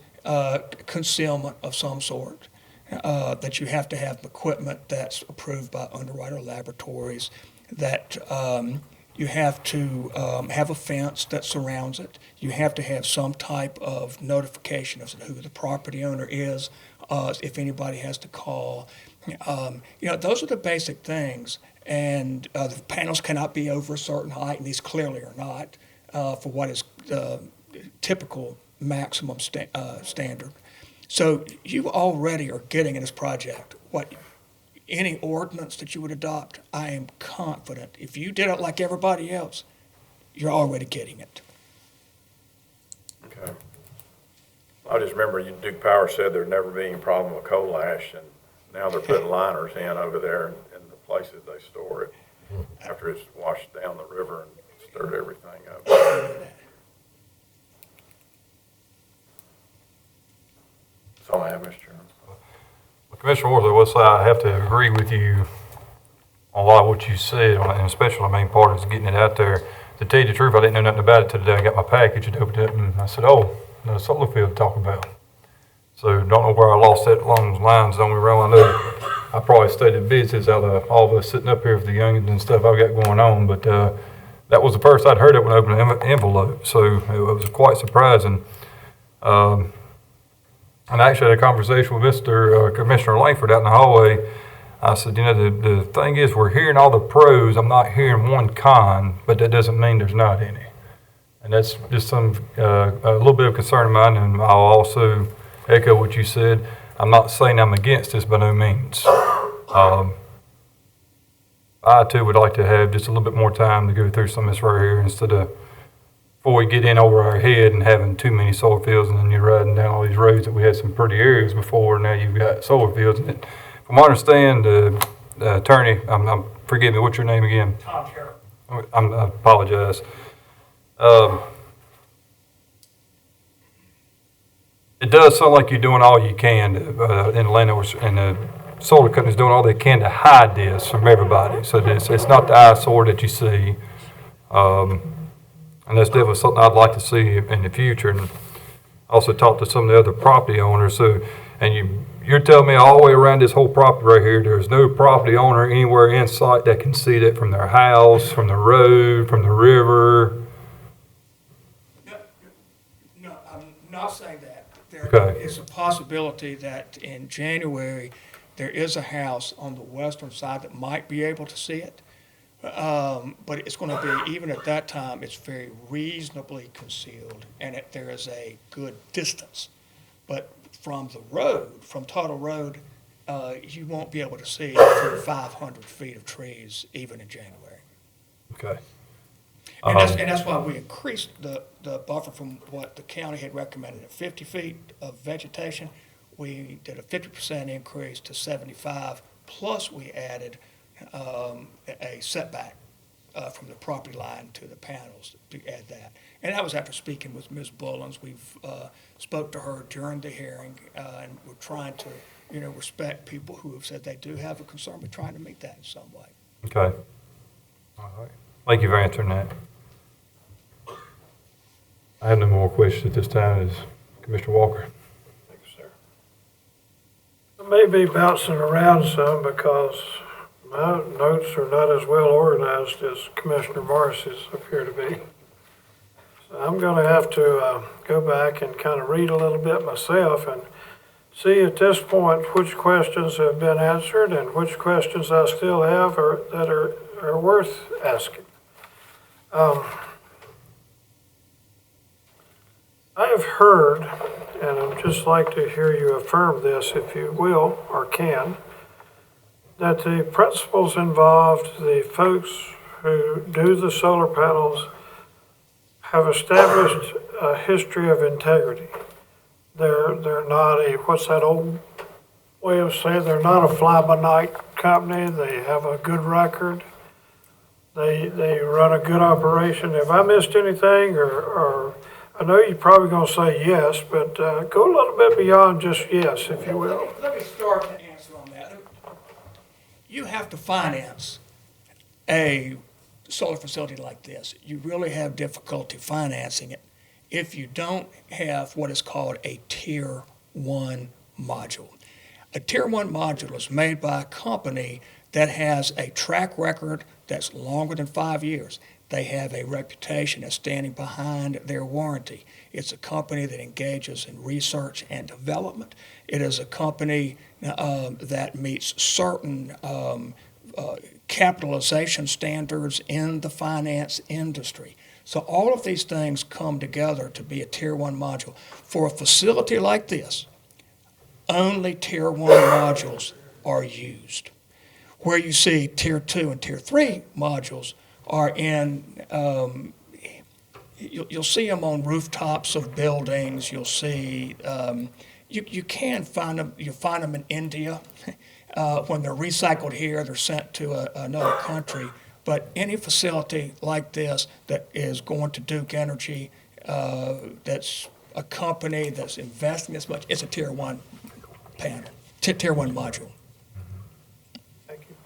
concealment of some sort, that you have to have equipment that's approved by underwriter laboratories, that you have to have a fence that surrounds it. You have to have some type of notification of who the property owner is, if anybody has to call. Those are the basic things. And the panels cannot be over a certain height, and these clearly are not for what is typical maximum standard. So you already are getting in this project what any ordinance that you would adopt. I am confident if you did it like everybody else, you're already getting it. Okay. I just remember Duke Power said there'd never be any problem with coal ash, and now they're putting liners in over there in the places they store it after it's washed down the river and stirred everything up. That's all I have, Mr. Chairman. Commissioner Worthy, will say I have to agree with you on a lot of what you said, and especially the main part is getting it out there. To tell you the truth, I didn't know nothing about it till today. I got my package and opened it, and I said, oh, no solar field to talk about. So don't know where I lost that along those lines. Don't get me wrong, I know I probably stated business out of all of us sitting up here for the youngins and stuff I've got going on, but that was the first I'd heard it when I opened the envelope, so it was quite surprising. And I actually had a conversation with Commissioner Langford out in the hallway. I said, the thing is, we're hearing all the pros. I'm not hearing one con, but that doesn't mean there's not any. And that's just a little bit of concern of mine, and I'll also echo what you said. I'm not saying I'm against this by no means. I, too, would like to have just a little bit more time to go through some of this right here instead of before we get in over our head and having too many solar fields, and then you're riding down all these roads that we had some pretty areas before, and now you've got solar fields. And from what I understand, the attorney, forgive me, what's your name again? Tom Sherrill. I apologize. It does sound like you're doing all you can, and the landowners and the solar companies doing all they can to hide this from everybody. So it's not the eyesore that you see. And that's definitely something I'd like to see in the future. And also talk to some of the other property owners. So, and you're telling me all the way around this whole property right here, there's no property owner anywhere in sight that can see that from their house, from the road, from the river? No, I'm not saying that. There Okay. is a possibility that in January, there is a house on the western side that might be able to see it. But it's going to be, even at that time, it's very reasonably concealed, and there is a good distance. But from the road, from Tuttle Road, you won't be able to see through 500 feet of trees, even in January. Okay. And that's why we increased the buffer from what the county had recommended at 50 feet of vegetation. We did a 50% increase to 75, plus we added a setback from the property line to the panels to add that. And that was after speaking with Ms. Bullens. We've spoke to her during the hearing, and we're trying to, respect people who have said they do have a concern. We're trying to meet that in some way. Okay. All right. Thank you for answering that. I have no more questions at this time. Is Commissioner Walker? Thank you, sir. I may be bouncing around some because my notes are not as well organized as Commissioner Morris's appear to be. I'm gonna have to go back and kind of read a little bit myself and see at this point which questions have been answered and which questions I still have that are worth asking. I have heard, and I'd just like to hear you affirm this if you will or can, that the principals involved, the folks who do the solar panels, have established a history of integrity. They're not a, what's that old way of saying, they're not a fly-by-night company. They have a good record. They run a good operation. Have I missed anything, or I know you're probably gonna say yes, but go a little bit beyond just yes, if you will. Let me start the answer on that. You have to finance a solar facility like this. You really have difficulty financing it if you don't have what is called a Tier 1 module. A Tier 1 module is made by a company that has a track record that's longer than 5 years. They have a reputation as standing behind their warranty. It's a company that engages in research and development. It is a company that meets certain capitalization standards in the finance industry. So all of these things come together to be a Tier 1 module. For a facility like this, only Tier 1 modules are used. Where you see Tier 2 and Tier 3 modules are in, you'll see them on rooftops of buildings. You'll see, you can find them, you find them in India. When they're recycled here, they're sent to another country. But any facility like this that is going to Duke Energy, that's a company that's investing this much, it's a Tier 1 panel, Tier 1 module. Thank you.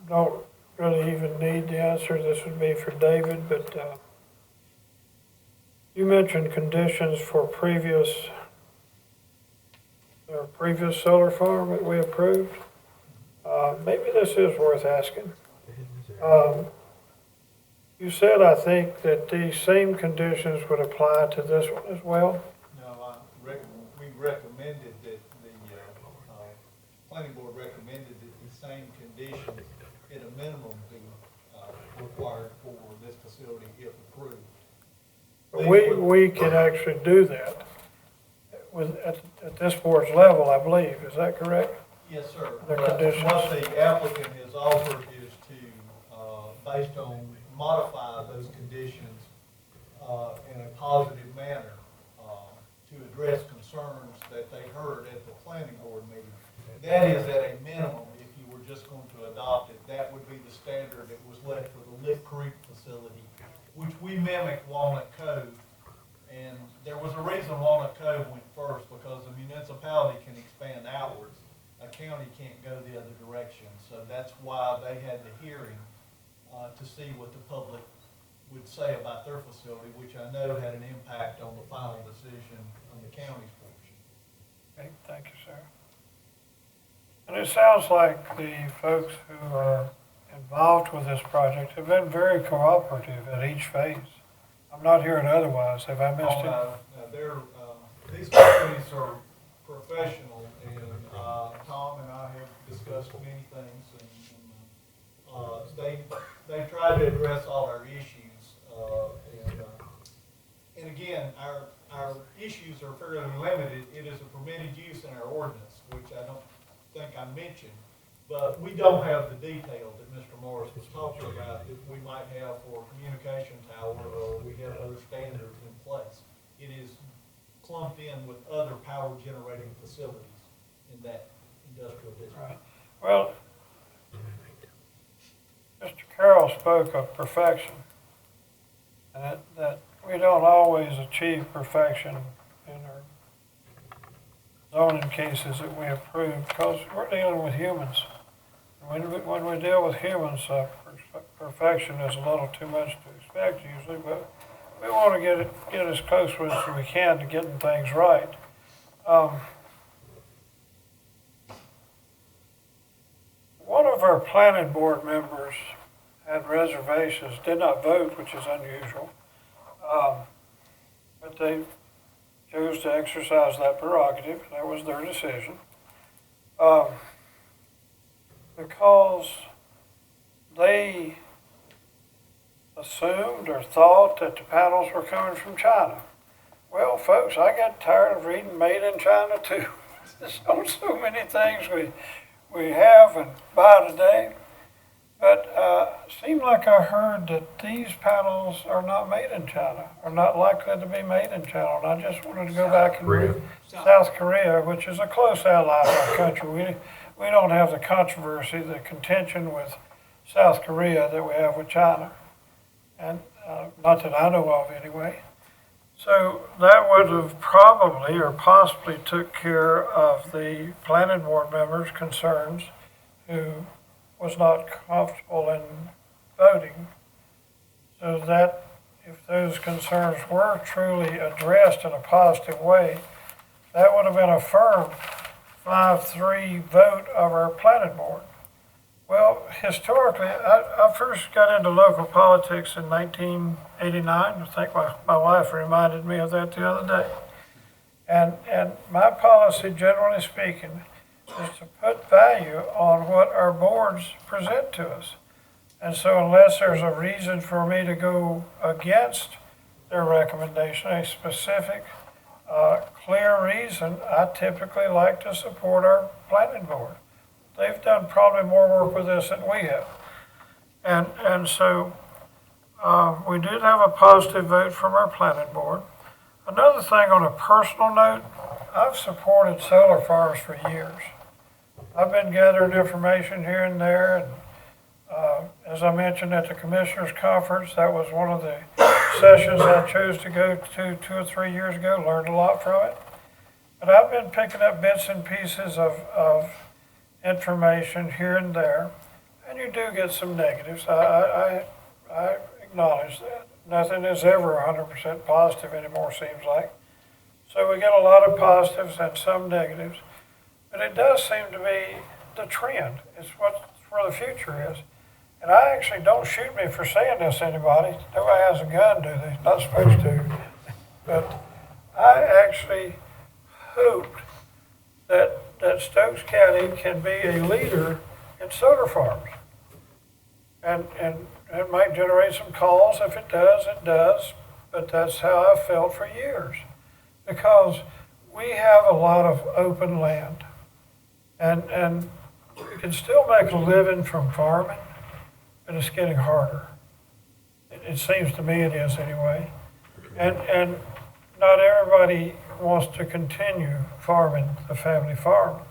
Don't really even need the answer. This would be for David, but you mentioned conditions for previous solar farm that we approved. Maybe this is worth asking. You said, I think, that these same conditions would apply to this one as well? No, we recommended that planning board recommended that the same conditions at a minimum be required for this facility if approved. We can actually do that at this board's level, I believe. Is that correct? Yes, sir. The But conditions. what the applicant has offered is to, based on, modify those conditions in a positive manner to address concerns that they heard at the planning board meeting. That is at a minimum, if you were just going to adopt it, that would be the standard that was left for the Lick Creek facility, which we mimic Walnut Cove. And there was a reason Walnut Cove went first, because the municipality can expand outwards. A county can't go the other direction, so that's why they had the hearing to see what the public would say about their facility, which I know had an impact on the final decision on the county's portion. Okay, thank you, sir. And it sounds like the folks who are involved with this project have been very cooperative at each phase. I'm not hearing otherwise. Have I missed it? These companies are professional, and Tom and I have discussed many things, and they tried to address all our issues, and again, our issues are fairly limited. It is a permitted use in our ordinance, which I don't think I mentioned, but we don't have the detail that Mr. Morris was talking about that we might have for a communication tower, or we have other standards in place. It is clumped in with other power generating facilities in that industrial district. Right. Well, Mr. Carroll spoke of perfection, and that we don't always achieve perfection in our zoning cases that we approve, because we're dealing with humans. When we deal with humans, perfection is a little too much to expect usually, but we want to get as close as we can to getting things right. One of our planning board members had reservations, did not vote, which is unusual. But they chose to exercise that prerogative, and that was their decision. Because they assumed or thought that the panels were coming from China. Well, folks, I got tired of reading Made in China too. There's so many things we have and buy today. But seemed like I heard that these panels are not made in China, are not likely to be made in China. And I just wanted to go back and read South Korea, which is a close ally of our country. We don't have the controversy, the contention with South Korea that we have with China. And not that I know of anyway. So that would have probably or possibly took care of the planning board members' concerns who was not comfortable in voting. So that if those concerns were truly addressed in a positive way, that would have been a firm 5-3 vote of our planning board. Well, historically, I first got into local politics in 1989. I think my wife reminded me of that the other day. And my policy, generally speaking, is to put value on what our boards present to us. And so unless there's a reason for me to go against their recommendation, a specific, clear reason, I typically like to support our planning board. They've done probably more work with this than we have. And so we did have a positive vote from our planning board. Another thing on a personal note, I've supported solar farms for years. I've been gathering information here and there, and as I mentioned at the commissioners conference, that was one of the sessions I chose to go to 2 or 3 years ago, learned a lot from it. But I've been picking up bits and pieces of information here and there, and you do get some negatives. I acknowledge that. Nothing is ever 100% positive anymore, seems like. So we get a lot of positives and some negatives, but it does seem to be the trend. It's where the future is. And I actually, don't shoot me for saying this to anybody. Nobody has a gun, do they? Not supposed to. But I actually hoped that Stokes County can be a leader in solar farms. And it might generate some calls. If it does, it does. But that's how I felt for years. Because we have a lot of open land. And you can still make a living from farming, but it's getting harder. It seems to me it is anyway. And not everybody wants to continue farming the family farm.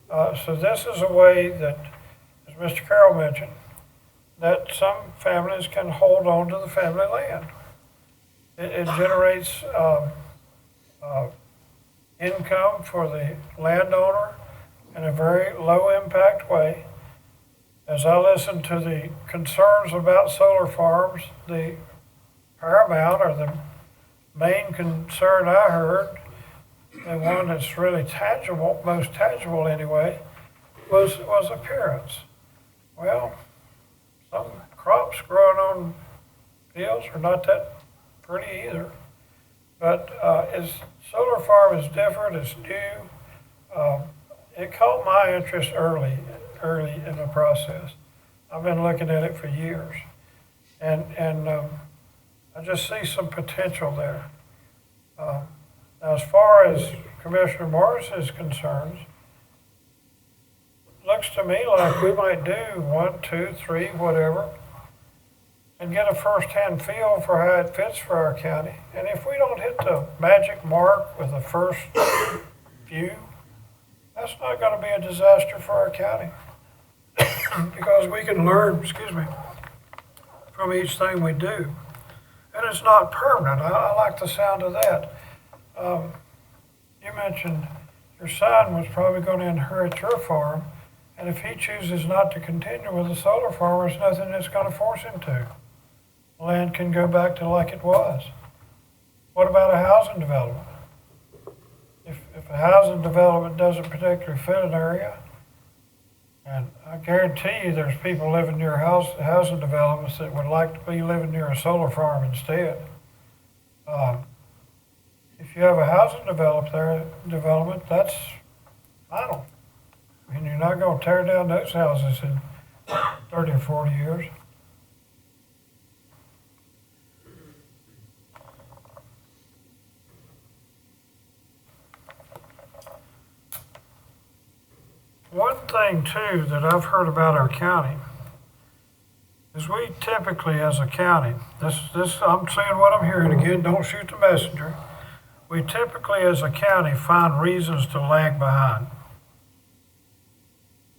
So this is a way that, as Mr. Carroll mentioned, that some families can hold on to the family land. It generates income for the landowner in a very low impact way. As I listen to the concerns about solar farms, the paramount or the main concern I heard, and one that's really tangible, most tangible anyway, was appearance. Well, some crops growing on fields are not that pretty either. But solar farm is different, it's new. It caught my interest early in the process. I've been looking at it for years. And I just see some potential there. Now, as far as Commissioner Morris's concerns, it looks to me like we might do 1, 2, 3, whatever, and get a first-hand feel for how it fits for our county. And if we don't hit the magic mark with the first few, that's not going to be a disaster for our county. Because we can learn, from each thing we do. And it's not permanent. I like the sound of that. You mentioned your son was probably going to inherit your farm, and if he chooses not to continue with the solar farm, there's nothing that's going to force him to. The land can go back to like it was. What about a housing development? If if a housing development doesn't particularly fit an area, and I guarantee you there's people living near housing developments that would like to be living near a solar farm instead. If you have a housing development, that's final. I mean, you're not gonna tear down those houses in 30 or 40 years. One thing too that I've heard about our county is we typically as a county, I'm saying what I'm hearing again, don't shoot the messenger. We typically as a county find reasons to lag behind.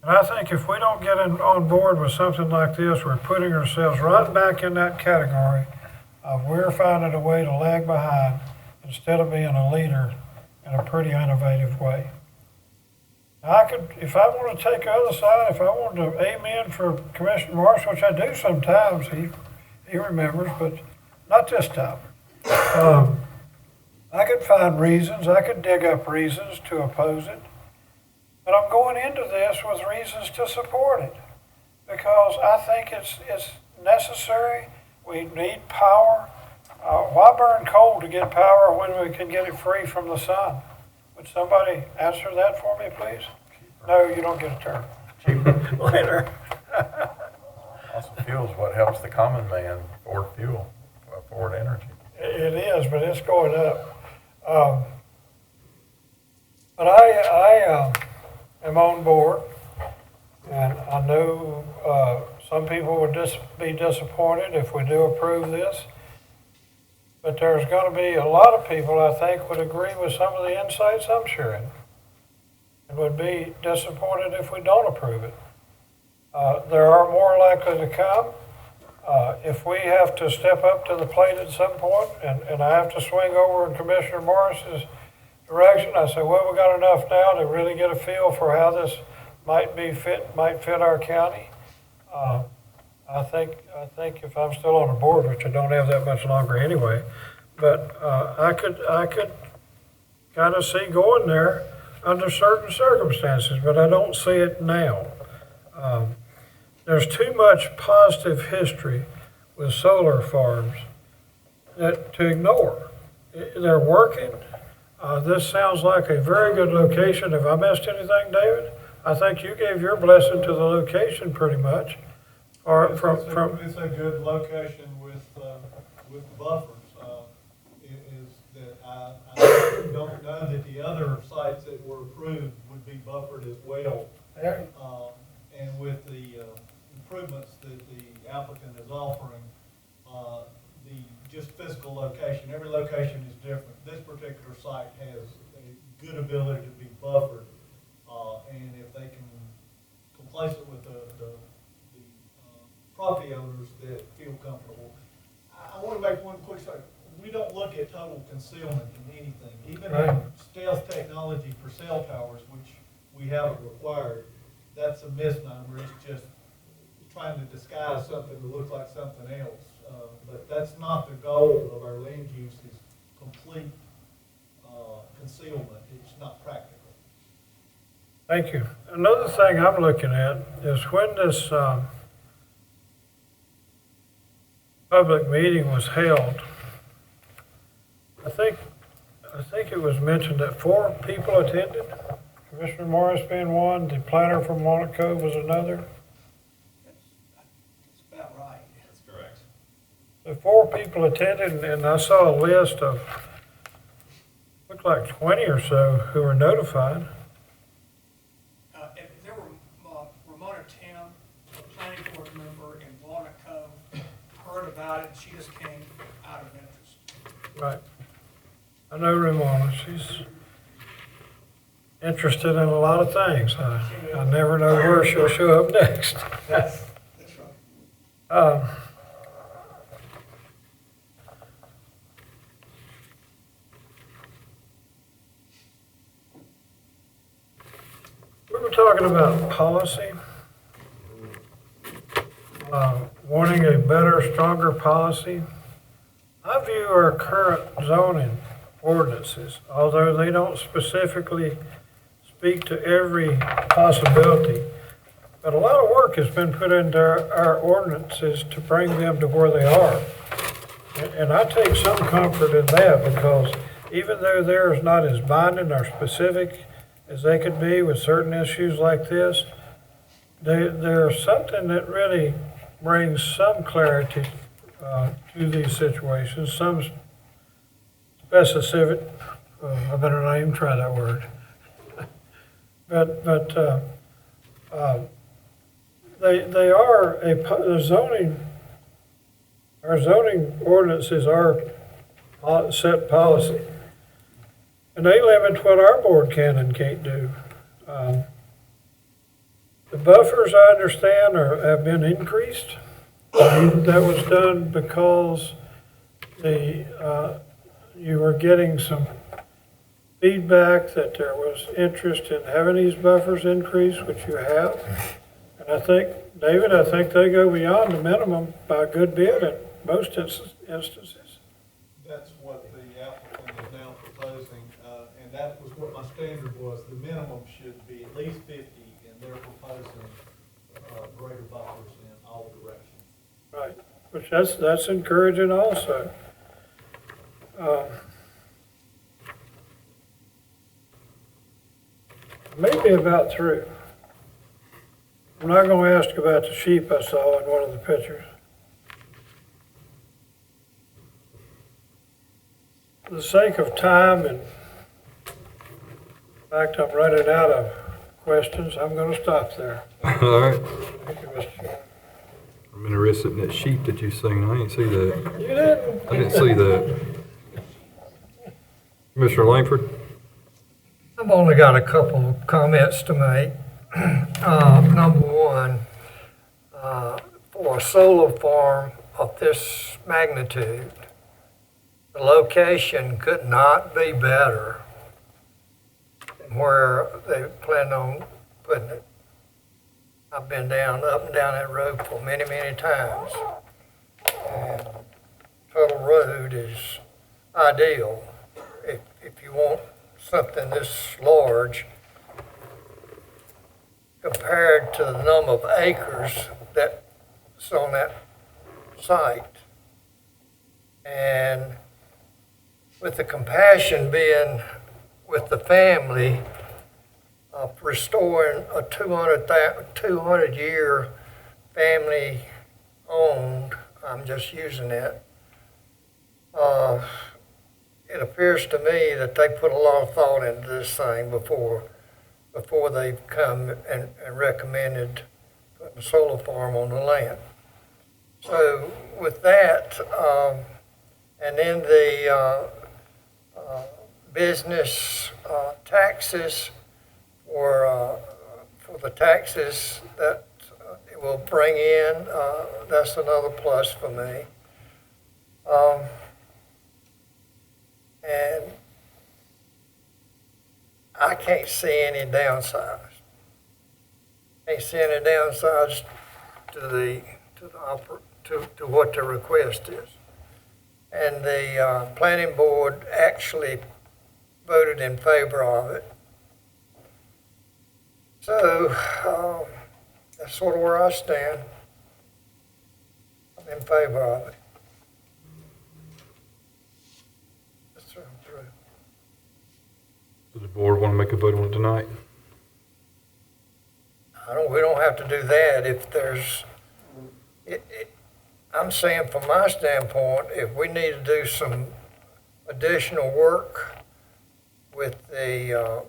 And I think if we don't get on board with something like this, we're putting ourselves right back in that category of we're finding a way to lag behind instead of being a leader in a pretty innovative way. I could, if I want to take the other side, if I wanted to amen for Commissioner Morris, which I do sometimes, he remembers, but not this time. I could find reasons, I could dig up reasons to oppose it, but I'm going into this with reasons to support it because I think it's necessary. We need power. Why burn coal to get power when we can get it free from the sun? Would somebody answer that for me, please? No, you don't get a turn. Cheaper later. Fossil fuel is what helps the common man afford fuel, afford energy. It is, but it's going up. But I am on board, and I know some people would be disappointed if we do approve this. But there's going to be a lot of people, I think, would agree with some of the insights I'm sharing and would be disappointed if we don't approve it. There are more likely to come. If we have to step up to the plate at some point and I have to swing over in Commissioner Morris's direction, I say, well, we got enough now to really get a feel for how this might fit our county. I think if I'm still on the board, which I don't have that much longer anyway, but I could kind of see going there under certain circumstances, but I don't see it now. There's too much positive history with solar farms to ignore. They're working. This sounds like a very good location. Have I missed anything, David? I think you gave your blessing to the location pretty much. Or It's a good location with buffers. Is that I don't know that the other sites that were approved would be buffered as well. And with the improvements that the applicant is offering, the just physical location, every location is different. This particular site has a good ability to be buffered, and if they can place it with the property owners that feel comfortable. I want to make one quick statement. We don't look at total concealment in anything. Even in stealth technology for cell towers, which we haven't required, that's a misnomer. It's just trying to disguise something that looks like something else. But that's not the goal of our land use, is complete concealment. It's not practical. Thank you. Another thing I'm looking at is when this public meeting was held, I think it was mentioned that 4 people attended. Commissioner Morris being one, the planner from Walnut Cove was another. That's about right. That's correct. So 4 people attended, and I saw a list of, looked like 20 or so who were notified. There were Ramona Tim, a planning board member in Walnut Cove, heard about it, and she just came out of interest. Right. I know Ramona. She's interested in a lot of things. I never know where she'll show up next. That's right. We were talking about policy, wanting a better, stronger policy. I view our current zoning ordinances, although they don't specifically speak to every possibility. But a lot of work has been put into our ordinances to bring them to where they are. And I take some comfort in that, because even though they're not as binding or specific as they could be with certain issues like this, they're something that really brings some clarity to these situations, some specific, I better not even try that word. But they are the zoning, our zoning ordinances are set policy. And they limit what our board can and can't do. The buffers, I understand, have been increased. That was done because you were getting some feedback that there was interest in having these buffers increased, which you have. And I think, David, they go beyond the minimum by a good bit in most instances. That's what the applicant is now proposing, and that was what my standard was. The minimum should be at least 50, and they're proposing greater buffers in all directions. Right, which that's encouraging also. Maybe about through. I'm not going to ask about the sheep I saw in one of the pictures. For the sake of time, and in fact, I'm running out of questions, I'm going to stop there. All right. Thank you, Mr. Chairman. I'm interested in that sheep that you seen. I didn't see that. You didn't? I didn't see that. Commissioner Langford? I've only got a couple of comments to make. Number one, for a solar farm of this magnitude, the location could not be better than where they plan on putting it. I've been up and down that road for many, many times. And Tuttle Road is ideal if you want something this large compared to the number of acres that's on that site. And with the compassion being with the family of restoring a 200-year family owned, I'm just using it, it appears to me that they put a lot of thought into this thing before they've come and recommended putting a solar farm on the land. So with that, and then the business taxes for the taxes that it will bring in, that's another plus for me. And I can't see any downsides. Can't see any downsides to what the request is. And the planning board actually voted in favor of it. So that's sort of where I stand. I'm in favor of it. Does the board want to make a vote on it tonight? We don't have to do that if there's, I'm saying from my standpoint, if we need to do some additional work with the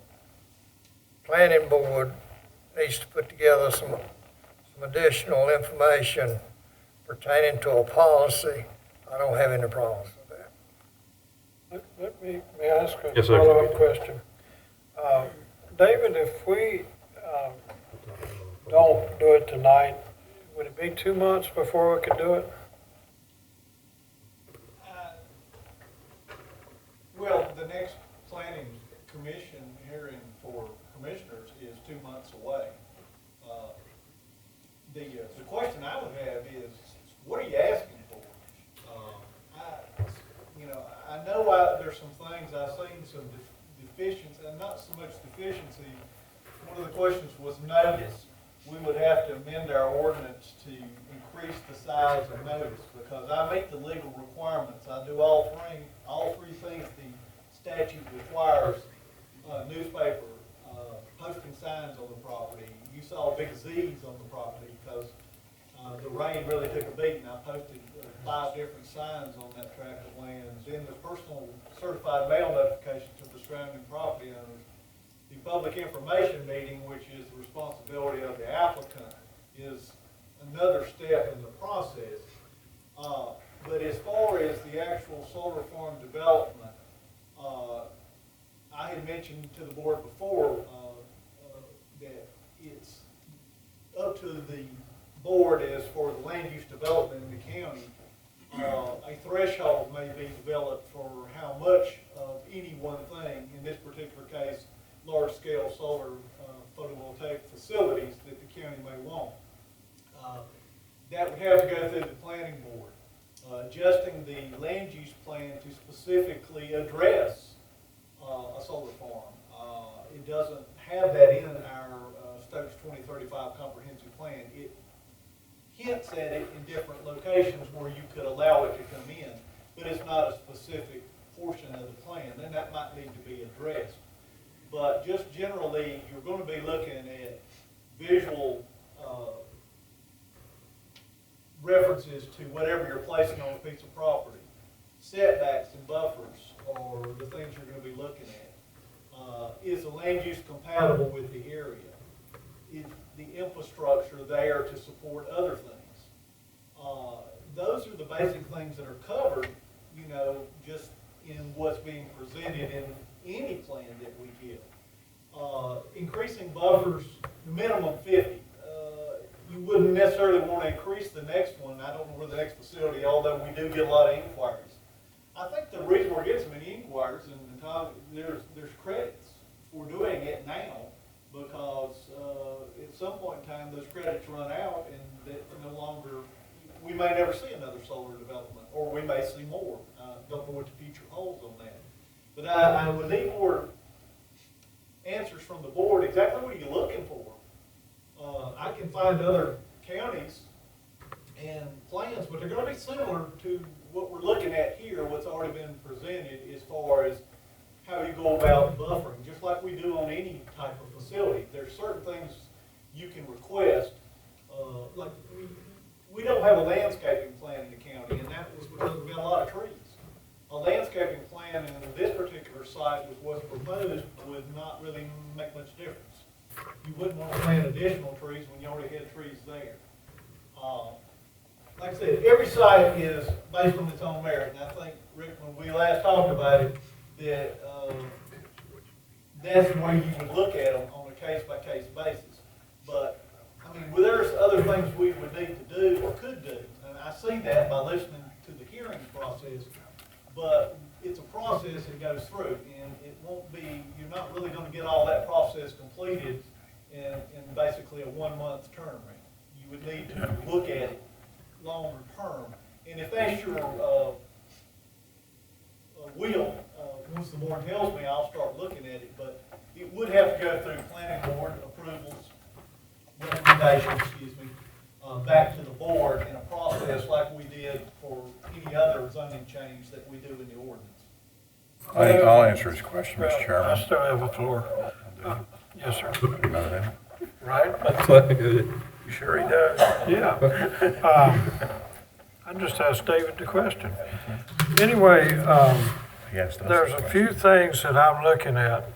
planning board, needs to put together some additional information pertaining to a policy, I don't have any problems with that. May I ask a Yes, sir. follow-up question? David, if we don't do it tonight, would it be 2 months before we could do it? Well, the next planning commission hearing for commissioners is 2 months away. The question I would have is, what are you asking for? I know there's some things, I've seen some deficiency, and not so much deficiency. One of the questions was notice. We would have to amend our ordinance to increase the size of notice, because I meet the legal requirements. I do all three things the statute requires. Newspaper, posting signs on the property. You saw big Z's on the property because the rain really took a beating. I posted 5 different signs on that tract of land. Then the personal certified mail notification to the surrounding property owners. The public information meeting, which is the responsibility of the applicant, is another step in the process. But as far as the actual solar farm development, I had mentioned to the board before that it's up to the board as for the land use development in the county. A threshold may be developed for how much of any one thing, in this particular case, large-scale solar photovoltaic facilities that the county may want. That would have to go through the planning board, adjusting the land use plan to specifically address a solar farm. It doesn't have that in our Stokes 2035 comprehensive plan. It hints at it in different locations where you could allow it to come in, but it's not a specific portion of the plan. Then that might need to be addressed. But just generally, you're going to be looking at visual references to whatever you're placing on a piece of property. Setbacks and buffers are the things you're going to be looking at. Is the land use compatible with the area? Is the infrastructure there to support other things? Those are the basic things that are covered, you know, just in what's being presented in any plan that we give. Increasing buffers, minimum 50. You wouldn't necessarily want to increase the next one. I don't know where the next facility, although we do get a lot of inquiries. I think the reason we're getting so many inquiries, and there's credits for doing it now, because at some point in time those credits run out, and that no longer, we may never see another solar development, or we may see more. Don't know what the future holds on that. But I would need more answers from the board. Exactly what are you looking for? I can find other counties and plans, but they're going to be similar to what we're looking at here, what's already been presented as far as how you go about buffering, just like we do on any type of facility. There's certain things you can request, like we don't have a landscaping plan in the county, and that was because we got a lot of trees. A landscaping plan in this particular site with what's proposed would not really make much difference. You wouldn't want to plant additional trees when you already had trees there. Like I said, every site is based on its own merit, and I think, Rick, when we last talked about it, that that's the way you would look at them on a case-by-case basis. But, I mean, well, there's other things we would need to do or could do, and I see that by listening to the hearing process, but it's a process that goes through, and it won't be, you're not really going to get all that process completed in basically a 1-month turnaround. You would need to look at it longer term, and if that's your will, once the board tells me, I'll start looking at it, but it would have to go through planning board approvals, recommendations, back to the board in a process like we did for any other zoning change that we do in the ordinance. I'll answer his question, Mr. I Chairman. still have the floor. Yes, sir. You know that? Right? You sure he does? Yeah. I just asked David the question. Anyway, Yes, that's there's the a question. few things that I'm looking at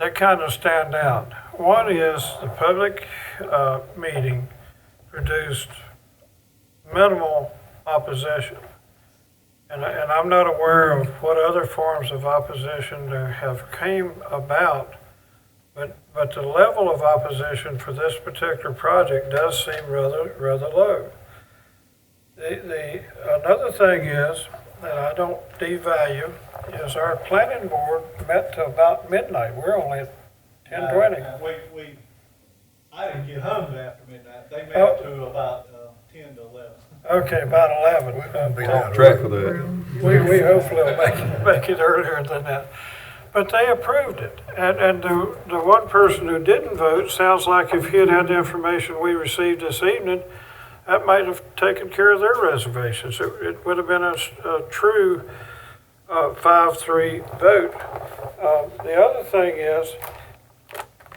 that kind of stand out. One is the public meeting produced minimal opposition. And I'm not aware of what other forms of opposition there have came about, but the level of opposition for this particular project does seem rather low. Another thing is, that I don't devalue, is our planning board met to about midnight. We're only at 10:20. I didn't get home until after midnight. They met to about 10 to 11. Okay, about 11. On track for that. We hopefully will make it earlier than that. But they approved it. And the one person who didn't vote, sounds like if he had had the information we received this evening, that might have taken care of their reservations. It would have been a true 5-3 vote. The other thing is,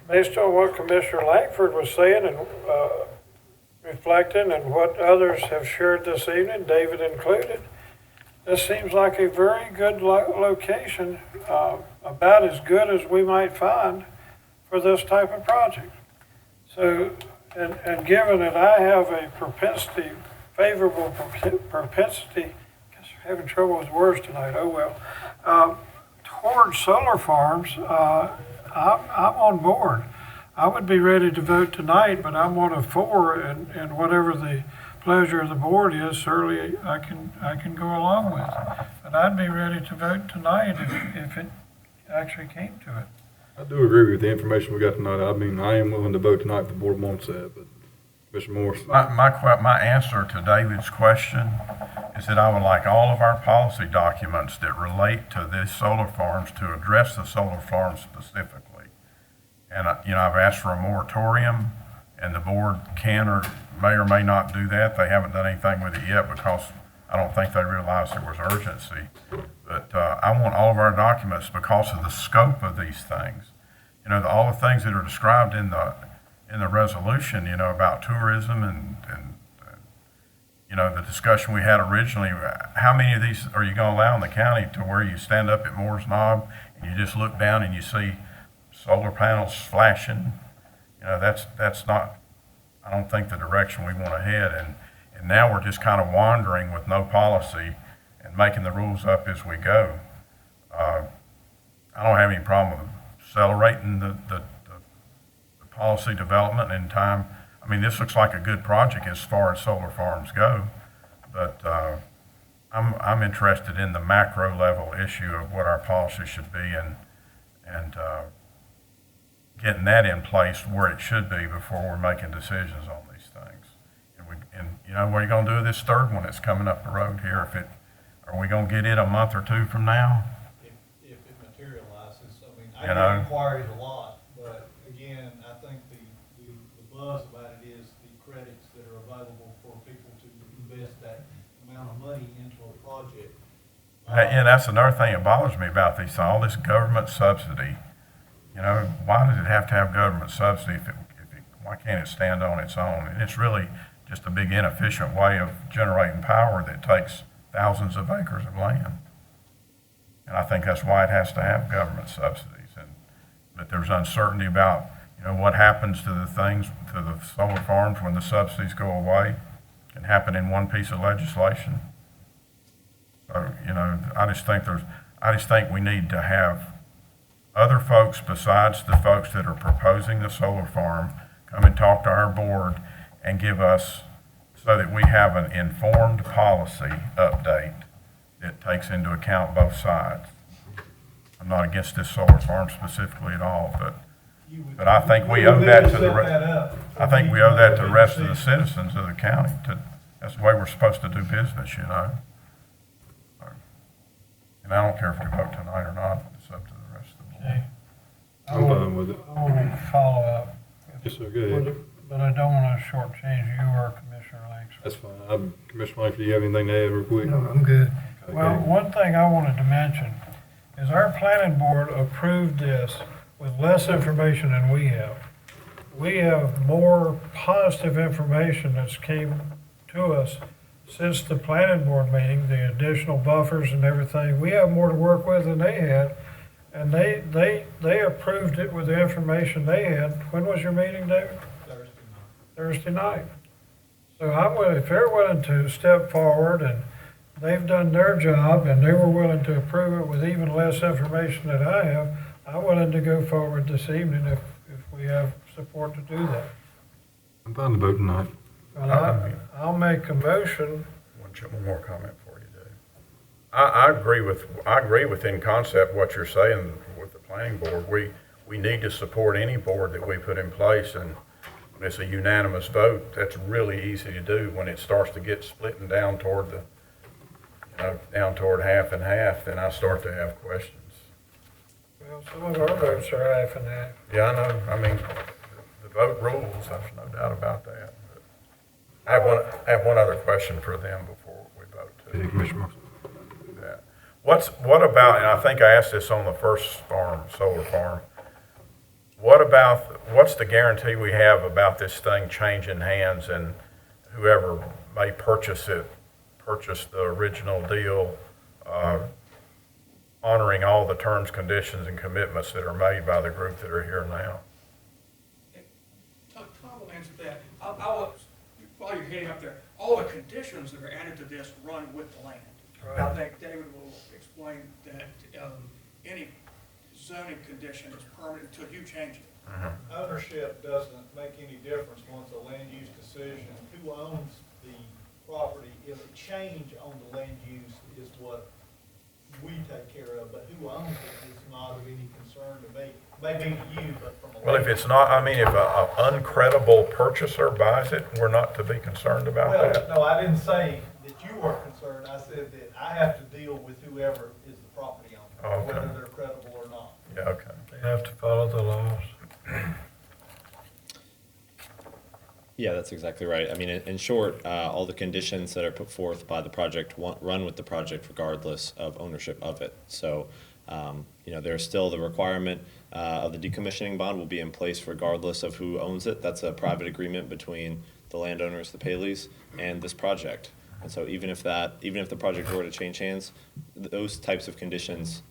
based on what Commissioner Langford was saying and reflecting and what others have shared this evening, David included, this seems like a very good location, about as good as we might find for this type of project. So, and given that I have a favorable propensity, guess I'm having trouble with words tonight, oh well, towards solar farms, I'm on board. I would be ready to vote tonight, but I'm one of four, and whatever the pleasure of the board is, certainly I can go along with. But I'd be ready to vote tonight if it actually came to it. I do agree with the information we got tonight. I mean, I am willing to vote tonight if the board wants that, but Mr. Morris. My answer to David's question is that I would like all of our policy documents that relate to these solar farms to address the solar farms specifically. And, I've asked for a moratorium, and the board can or may not do that. They haven't done anything with it yet because I don't think they realized there was urgency. But I want all of our documents because of the scope of these things. All the things that are described in the resolution, about tourism and the discussion we had originally. How many of these are you going to allow in the county to where you stand up at Moore's Knob and you just look down and you see solar panels flashing? That's not, I don't think, the direction we want to head. And now we're just kind of wandering with no policy and making the rules up as we go. I don't have any problem with accelerating the policy development in time. I mean, this looks like a good project as far as solar farms go, but I'm interested in the macro level issue of what our policy should be and getting that in place where it should be before we're making decisions on these things. What are you going to do with this third one that's coming up the road here? Are we going to get it a month or two from now? If it materializes, I mean, I get inquiries a lot, but again, I think the buzz about it is the credits that are available for people to invest that amount of money into a project. Yeah, that's another thing that bothers me about these, all this government subsidy. Why does it have to have government subsidy why can't it stand on its own? And it's really just a big inefficient way of generating power that takes thousands of acres of land. And I think that's why it has to have government subsidies. But there's uncertainty about, what happens to the things, to the solar farms when the subsidies go away. It can happen in one piece of legislation. So, I just think we need to have other folks besides the folks that are proposing the solar farm come and talk to our board and give us, so that we have an informed policy update that takes into account both sides. I'm not against this solar farm specifically at all, but I think we owe that to the rest of the citizens of the county. That's the way we're supposed to do business, And I don't care if we vote tonight or not. It's up to the rest of the board. I'm fine with it. I want to follow up. Yes, sir, go ahead. But I don't want to shortchange you or Commissioner Langford. That's fine. Commissioner Langford, do you have anything to add real quick? No, I'm good. Okay. Well, one thing I wanted to mention is our planning board approved this with less information than we have. We have more positive information that's came to us since the planning board meeting, the additional buffers and everything. We have more to work with than they had, and they approved it with the information they had. When was your meeting, David? Thursday night. So if they're willing to step forward and they've done their job and they were willing to approve it with even less information than I have, I'm willing to go forward this evening if we have support to do that. I'm fine to vote tonight. Well, I'll make a motion. One more comment for you, Dave. I agree with in concept what you're saying with the planning board. We need to support any board that we put in place, and when it's a unanimous vote, that's really easy to do. When it starts to get splitting down toward the, down toward half and half, then I start to have questions. Well, some of our votes are half and half. Yeah, I know, I mean, the vote rules, there's no doubt about that. But I have one other question for them before we vote too. Commissioner Morrison. That. What about, and I think I asked this on the first farm, solar farm, what's the guarantee we have about this thing changing hands and whoever may purchase the original deal, honoring all the terms, conditions, and commitments that are made by the group that are here now? Tom will answer that. While you're heading up there, all the conditions that are added to this run with the land. I think David will explain that any zoning condition is permanent until you change it. Ownership doesn't make any difference once a land use decision. Who owns the property, if a change on the land use is what we take care of, but who owns it is not of any concern to me. Maybe to you, but from a. Well, if it's not, I mean, if an uncredible purchaser buys it, we're not to be concerned about that? Well, no, I didn't say that you weren't concerned. I said that I have to deal with whoever is the property owner, Okay. whether they're credible or not. Yeah, okay. They have to follow the laws. Yeah, that's exactly right. I mean, in short, all the conditions that are put forth by the project run with the project regardless of ownership of it. So, there's still the requirement of the decommissioning bond will be in place regardless of who owns it. That's a private agreement between the landowners, the Paleys, and this project. And so even if the project were to change hands, those types of conditions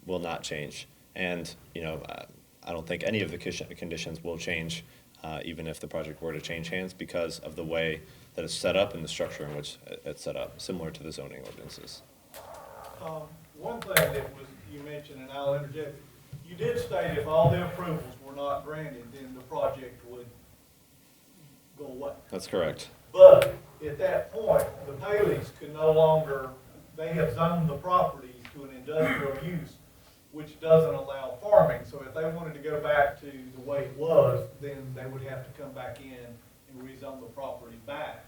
will not change. And, I don't think any of the conditions will change even if the project were to change hands because of the way that it's set up and the structure in which it's set up, similar to the zoning ordinances. One thing that you mentioned, and I'll interject, you did state if all the approvals were not granted, then the project would go away. That's correct. But at that point, the Paleys could no longer, they have zoned the property to an industrial use, which doesn't allow farming. So if they wanted to go back to the way it was, then they would have to come back in and rezone the property back